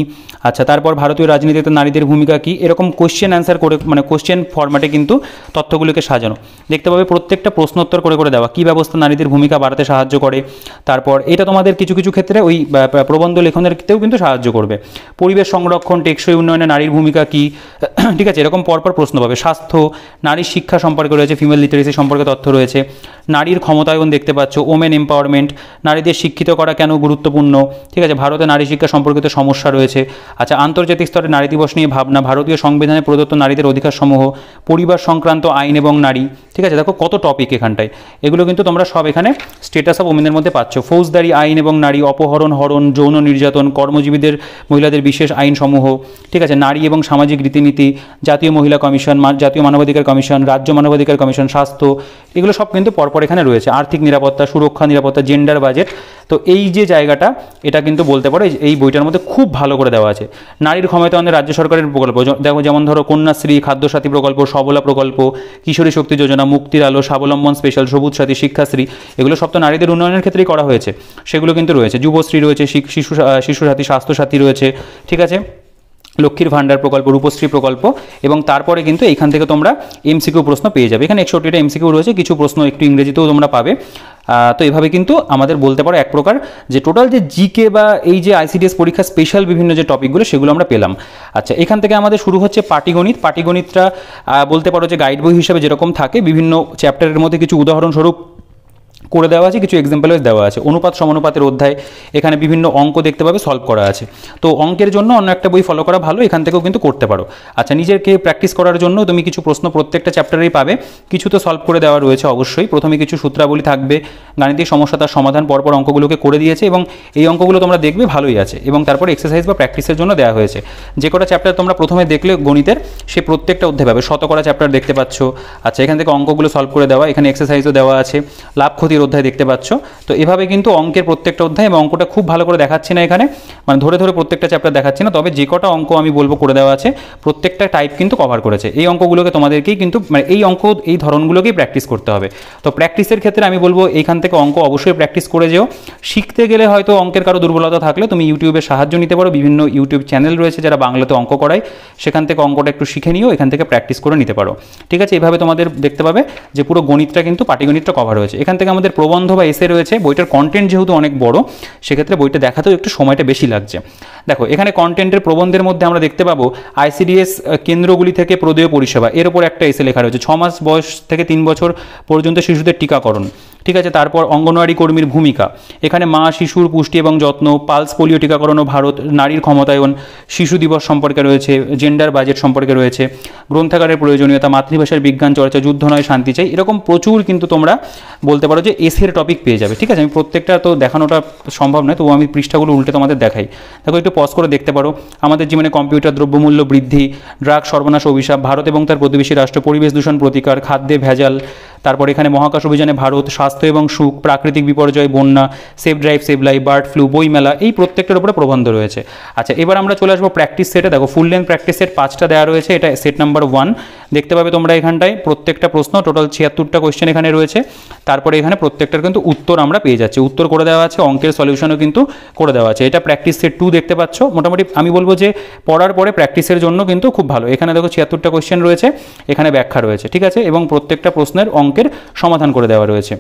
আচ্ছা তারপর ভারতীয় রাজনীতিতে নারীদের ভূমিকা কী, এরকম কোশ্চেন অ্যান্সার করে, মানে কোশ্চেন ফরম্যাটে কিন্তু তথ্যগুলোকে সাজানো। দেখতে পাবে প্রত্যেকটা প্রশ্নোত্তর করে দেওয়া, কী ব্যবস্থা নারীদের ভূমিকা বাড়াতে সাহায্য করে। তারপর এটা তোমাদের কিছু ক্ষেত্রে ওই প্রবন্ধ লেখনেরতেও কিন্তু সাহায্য করবে। পরিবেশ সংরক্ষণ, টেকসই উন্নয়নে নারীর ভূমিকা কী, ঠিক আছে, এরকম পরপর প্রশ্ন পাবে। স্বাস্থ্য, নারীর শিক্ষা সম্পর্কে রয়েছে, ফিমেল লিটারেসি সম্পর্কে তথ্য রয়েছে। নারীর ক্ষমতায়ন দেখতে পাচ্ছ, ওমেন এম্পাওয়ারমেন্ট, নারীদের শিক্ষিত করা কেন গুরুত্বপূর্ণ, ঠিক আছে, ভারতে নারী শিক্ষা সম্পর্কিত সমস্যা রয়েছে। আচ্ছা, আন্তর্জাতিক স্তরে নারী দিবস নিয়ে ভাবনা, ভারতীয় সংবিধানে প্রদত্ত নারীদের অধিকারসমূহ, পরিবার সংক্রান্ত আইন এবং নারী, ঠিক আছে। দেখো কত টপিক এখানটায়, এগুলো কিন্তু তোমরা সব এখানে স্ট্যাটাস অফ ওমেনের মধ্যে পাচ্ছ। ফৌজদারি আইন এবং নারী, অপহরণ, হরণ, যৌন নির্যাতন, কর্মজীবীদের মহিলাদের বিশেষ আইনসমূহ, ঠিক আছে, নারী এবং সামাজিক রীতিনীতি, জাতীয় মহিলা কমিশন, জাতীয় মানবাধিকার কমিশন, রাজ্য মানবাধিকার কমিশন, স্বাস্থ্য, এগুলো সব কিন্তু পরপর এখানে রয়েছে। আর্থিক নিরাপত্তা, সুরক্ষা নিরাপত্তা, জেন্ডার বাজেট। তো এই যে জায়গাটা, এটা কিন্তু বলতে পারো এই বইটার মধ্যে খুব ভালো করে দেওয়া আছে। নারীর ক্ষমতায়নে রাজ্য সরকারের প্রকল্প দেখো, যেমন ধরো কন্যাশ্রী, খাদ্যসাথী প্রকল্প, সবলা প্রকল্প, কিশোরী শক্তি যোজনা, মুক্তির আলো, স্বাবলম্বন স্পেশাল, সবুজ সাথী, শিক্ষাশ্রী, এগুলো সব তো নারীদের উন্নয়নের ক্ষেত্রেই করা হয়েছে, সেগুলো কিন্তু রয়েছে। যুবশ্রী রয়েছে, শিশু সাথী, স্বাস্থ্যসাথী রয়েছে, ঠিক আছে। লক্ষ্মীর ভাণ্ডার প্রকল্প, রূপশ্রী প্রকল্প, এবং তারপরে কিন্তু এখান থেকে তোমরা এমসিকিউ প্রশ্ন পেয়ে যাবে। এখানে 61টা এমসিকিউ রয়েছে, কিছু প্রশ্ন একটু ইংরেজিতেও তোমরা পাবে। তো এভাবে কিন্তু আমাদের বলতে পারো এক প্রকার যে টোটাল যে জিকে বা এই যে আইসিডিএস পরীক্ষা স্পেশাল বিভিন্ন যে টপিকগুলো সেগুলো আমরা পেলাম। আচ্ছা, এখান থেকে আমাদের শুরু হচ্ছে পাটিগণিত। পাটিগণিতটা বলতে পারো যে গাইড বই হিসাবে যেরকম থাকে, বিভিন্ন চ্যাপ্টারের মধ্যে কিছু উদাহরণস্বরূপ করে দেওয়া আছে, কিছু এক্সাম্পল দেওয়া আছে। অনুপাত সমানুপাতের অধ্যায়, এখানে বিভিন্ন অঙ্ক দেখতে পাবে সলভ করা আছে। তো অঙ্কের জন্য অন্য একটা বই ফলো করা ভালো, এখান থেকেও কিন্তু করতে পারো। আচ্ছা, নিজেকে প্র্যাকটিস করার জন্য তুমি কিছু প্রশ্ন প্রত্যেকটা চ্যাপ্টারেই পাবে, কিছু তো সলভ করে দেওয়া রয়েছে অবশ্যই। প্রথমে কিছু সূত্রাবলী থাকবে, গাণিতিক সমস্যা তার সমাধান, পরপর অঙ্কগুলোকে করে দিয়েছে এবং এই অঙ্কগুলো তোমরা দেখবে ভালোই আছে। এবং তারপর এক্সারসাইজ বা প্র্যাকটিসের জন্য দেওয়া হয়েছে। যে কটা চ্যাপ্টার তোমরা প্রথমে দেখলে গণিতের, সে প্রত্যেকটা অধ্যায় পাবে, শতকরা চ্যাপ্টার দেখতে পাচ্ছ। আচ্ছা, এখান থেকে অঙ্কগুলো সলভ করে দেওয়া, এখানে এক্সারসাইজও দেওয়া আছে, লাভ ক্ষতির অধ্যায় দেখতে পাচ্ছ। তো এভাবে কিন্তু অঙ্কের প্রত্যেকটা অধ্যায়, এবং অঙ্কটা খুব ভালো করে দেখাচ্ছি না এখানে, মানে ধরে ধরে প্রত্যেকটা চ্যাপ্টার দেখাচ্ছি না, তবে যে কটা অঙ্ক আমি বলবো করে দেওয়া আছে প্রত্যেকটা টাইপ কিন্তু কভার করেছে। এই অঙ্কগুলোকে তোমাদেরকেই কিন্তু মানে এই অঙ্ক এই ধরনগুলোকেই প্র্যাকটিস করতে হবে। তো প্র্যাকটিসের ক্ষেত্রে আমি বলবো এইখান থেকে অঙ্ক অবশ্যই প্র্যাকটিস করে যেও। শিখতে গেলে হয়তো অঙ্কের কারো দুর্বলতা থাকলে তুমি ইউটিউবের সাহায্য নিতে পারো, বিভিন্ন ইউটিউব চ্যানেল রয়েছে যারা বাংলাতে অঙ্ক করায়, সেখান থেকে অঙ্কটা একটু শিখে নিও, এখান থেকে প্র্যাকটিস করে নিতে পারো। ঠিক আছে, এইভাবে তোমাদের দেখতে পাবে যে পুরো গণিতটা কিন্তু পাটিগণিতটা কভার হয়েছে। এখান থেকে আমাদের প্রবন্ধ বা এসে রয়েছে, বইটার কন্টেন্ট যেহেতু অনেক বড়, সেক্ষেত্রে বইটা দেখাতেও একটু সময়টা বেশি লাগছে। দেখো, এখানে কন্টেন্টের প্রবন্ধের মধ্যে আমরা দেখতে পাবো আইসিডিএস কেন্দ্রগুলি থেকে প্রদেয় পরিষেবা, এর উপর একটা এসে লেখা রয়েছে। 6 মাস বয়স থেকে 3 বছর পর্যন্ত শিশুদের টিকাকরণ। ঠিক আছে, তারপর অঙ্গনওয়াড়ি কর্মীর ভূমিকা, এখানে মা শিশুর পুষ্টি এবং যত্ন, পালস পোলিও টিকাকরণ ও ভারত, নারীর ক্ষমতায়ন, শিশু দিবস সম্পর্কে রয়েছে, জেন্ডার বাজেট সম্পর্কে রয়েছে, গ্রন্থাগারের প্রয়োজনীয়তা, মাতৃভাষার বিজ্ঞান চর্চা, যুদ্ধ নয় শান্তি চাই, এরকম প্রচুর কিন্তু তোমরা বলতে পারো যে এসের টপিক পেয়ে যাবে। ঠিক আছে, আমি প্রত্যেকটা তো দেখানোটা সম্ভব নয়, তবু আমি পৃষ্ঠাগুলো উল্টে তোমাদের দেখাই। দেখো, একটু পজ করে দেখতে পারো। আমাদের জীবনে কম্পিউটার, দ্রব্যমূল্য বৃদ্ধি, ড্রাগ সর্বনাশ অভিশাপ, ভারত এবং তার প্রতিবেশী রাষ্ট্র, পরিবেশ দূষণ প্রতিকার, খাদ্যে ভেজাল, তারপর এখানে মহাকাশ অভিযানে ভারত, স্বাস্থ্য এবং সুখ, প্রাকৃতিক বিপর্যয়, বন্যা, save drive save life, bird flu, বইমেলা, এই প্রত্যেকটার উপরে প্রবন্ধ রয়েছে। আচ্ছা, এবার আমরা চলে আসবো প্র্যাকটিস সেটে। দেখো, ফুল লেন্থ প্র্যাকটিস সেট 5টা দেওয়া রয়েছে, এটা সেট নাম্বার 1 দেখতে পাবে তোমরা এখানটায়। প্রত্যেকটা প্রশ্ন টোটাল 76টা কোয়েশ্চেন এখানে রয়েছে। তারপরে এখানে প্রত্যেকটার কিন্তু উত্তর আমরা পেয়ে যাচ্ছি, উত্তর করে দেওয়া আছে, অঙ্কের সলিউশনও কিন্তু করে দেওয়া আছে। এটা প্র্যাকটিস সেট 2 দেখতে পাচ্ছ। মোটামুটি আমি বলবো যে পড়ার পরে প্র্যাকটিসের জন্য কিন্তু খুব ভালো। এখানে দেখো 76টা কোয়েশ্চেন রয়েছে, এখানে ব্যাখ্যা রয়েছে। ঠিক আছে, এবং প্রত্যেকটা প্রশ্নের অঙ্কের সমাধান করে দেওয়া রয়েছে।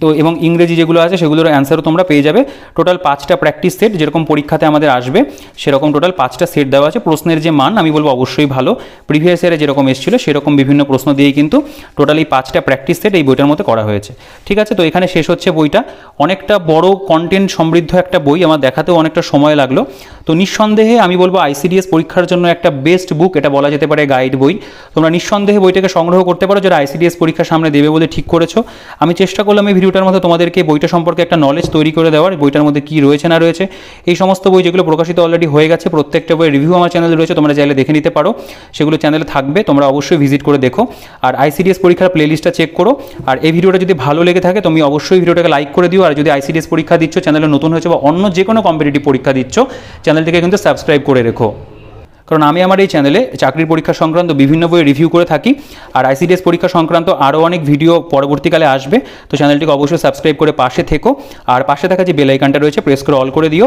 তো এবং ইংরেজি যেগুলো আছে সেগুলোর অ্যান্সারও তোমরা পেয়ে যাবে। টোটাল 5টা প্র্যাকটিস সেট, যেরকম পরীক্ষাতে আমাদের আসবে সেরকম টোটাল 5টা সেট দেওয়া আছে। প্রশ্নের যে মান আমি বলবো অবশ্যই ভালো, প্রিভিয়াস ইয়ারে যেরকম এসেছিল সেরকম বিভিন্ন প্রশ্ন দিয়েই কিন্তু টোটাল এই 5টা প্র্যাকটিস সেট এই বইটার মধ্যে করা হয়েছে। ঠিক আছে, তো এখানে শেষ হচ্ছে বইটা। অনেকটা বড় কন্টেন্ট সমৃদ্ধ একটা বই, আমার দেখাতেও অনেকটা সময় লাগলো। তো নিঃসন্দেহে আমি বলবো আইসিডিএস পরীক্ষার জন্য একটা বেস্ট বুক, এটা বলা যেতে পারে গাইড বই। তোমরা নিঃসন্দেহে বইটাকে সংগ্রহ করতে পারো যারা আইসিডিএস পরীক্ষা সামনে দেবে বলে ঠিক করেছো। আমি চেষ্টা করলাম এই ভিডিওটার মধ্যে তোমাদেরকে বইটা সম্পর্কে একটা নলেজ তৈরি করে দেওয়ার, বইটার মধ্যে কী রয়েছে না রয়েছে। এই সমস্ত বই যেগুলো প্রকাশিত অলরেডি হয়ে গেছে, প্রত্যেকটা বইয়ের রিভিউ আমার চ্যানেলে রয়েছে, তোমরা চাইলে দেখে নিতে পারো, সেগুলো চ্যানেলে থাকবে, তোমরা অবশ্যই ভিজিট করে দেখো। আর আইসিডিএস পরীক্ষার প্লেলিস্টটা চেক করো। আর এই ভিডিওটা যদি ভালো লেগে থাকে তুমি অবশ্যই ভিডিওটাকে লাইক করে দিও। আর যদি আইসিডিএস পরীক্ষা দিচ্ছ, চ্যানেলে নতুন হয়েছে বা অন্য যে কোনো কম্পিটিটিভ পরীক্ষা দিচ্ছ, চ্যানেলটিকে কিন্তু সাবস্ক্রাইব করে রেখো। কারণ আমি আমার এই চ্যানেলে চাকরির পরীক্ষা সংক্রান্ত বিভিন্ন বই রিভিউ করে থাকি। আর আইসিডিএস পরীক্ষা সংক্রান্ত আরও অনেক ভিডিও পরবর্তীকালে আসবে। তো চ্যানেলটিকে অবশ্যই সাবস্ক্রাইব করে পাশে থেকো। আর পাশে থাকা যে বেল আইকনটা রয়েছে প্রেস করে অল করে দিও।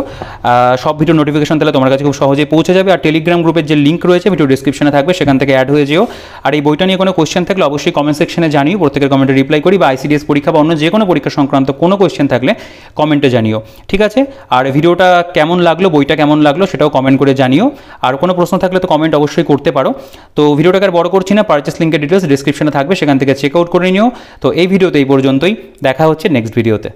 সব ভিডিও নোটিফিকেশন তাহলে তোমার কাছে খুব সহজেই পৌঁছে যাবে। আর টেলিগ্রাম গ্রুপের যে লিঙ্ক রয়েছে ভিডিও ডিসক্রিপশনে থাকবে, সেখান থেকে অ্যাড হয়ে যেও। আর এই বইটা নিয়ে কোনো কোয়েশ্চেন থাকলে অবশ্যই কমেন্ট সেকশনে জানিও, প্রত্যেকের কমেন্টে রিপ্লাই করি। বা আইসিডিএস পরীক্ষা বা অন্য যে কোনো পরীক্ষা সংক্রান্ত কোনো কোয়েশ্চেন থাকলে কমেন্টে জানিও। ঠিক আছে, আর ভিডিওটা কেমন লাগলো, বইটা কেমন লাগলো সেটাও কমেন্ট করে জানিও। আর কোনো প্রশ্ন থাকলে তো কমেন্ট অবশ্যই করতে পারো। তো ভিডিওটাকে আর বড় করছি না, পারচেস লিঙ্কের ডিটেলস ডিসক্রিপশনে থাকবে, সেখান থেকে চেক আউট করে নিও। তো এই ভিডিওতে এই পর্যন্তই, দেখা হচ্ছে নেক্সট ভিডিওতে।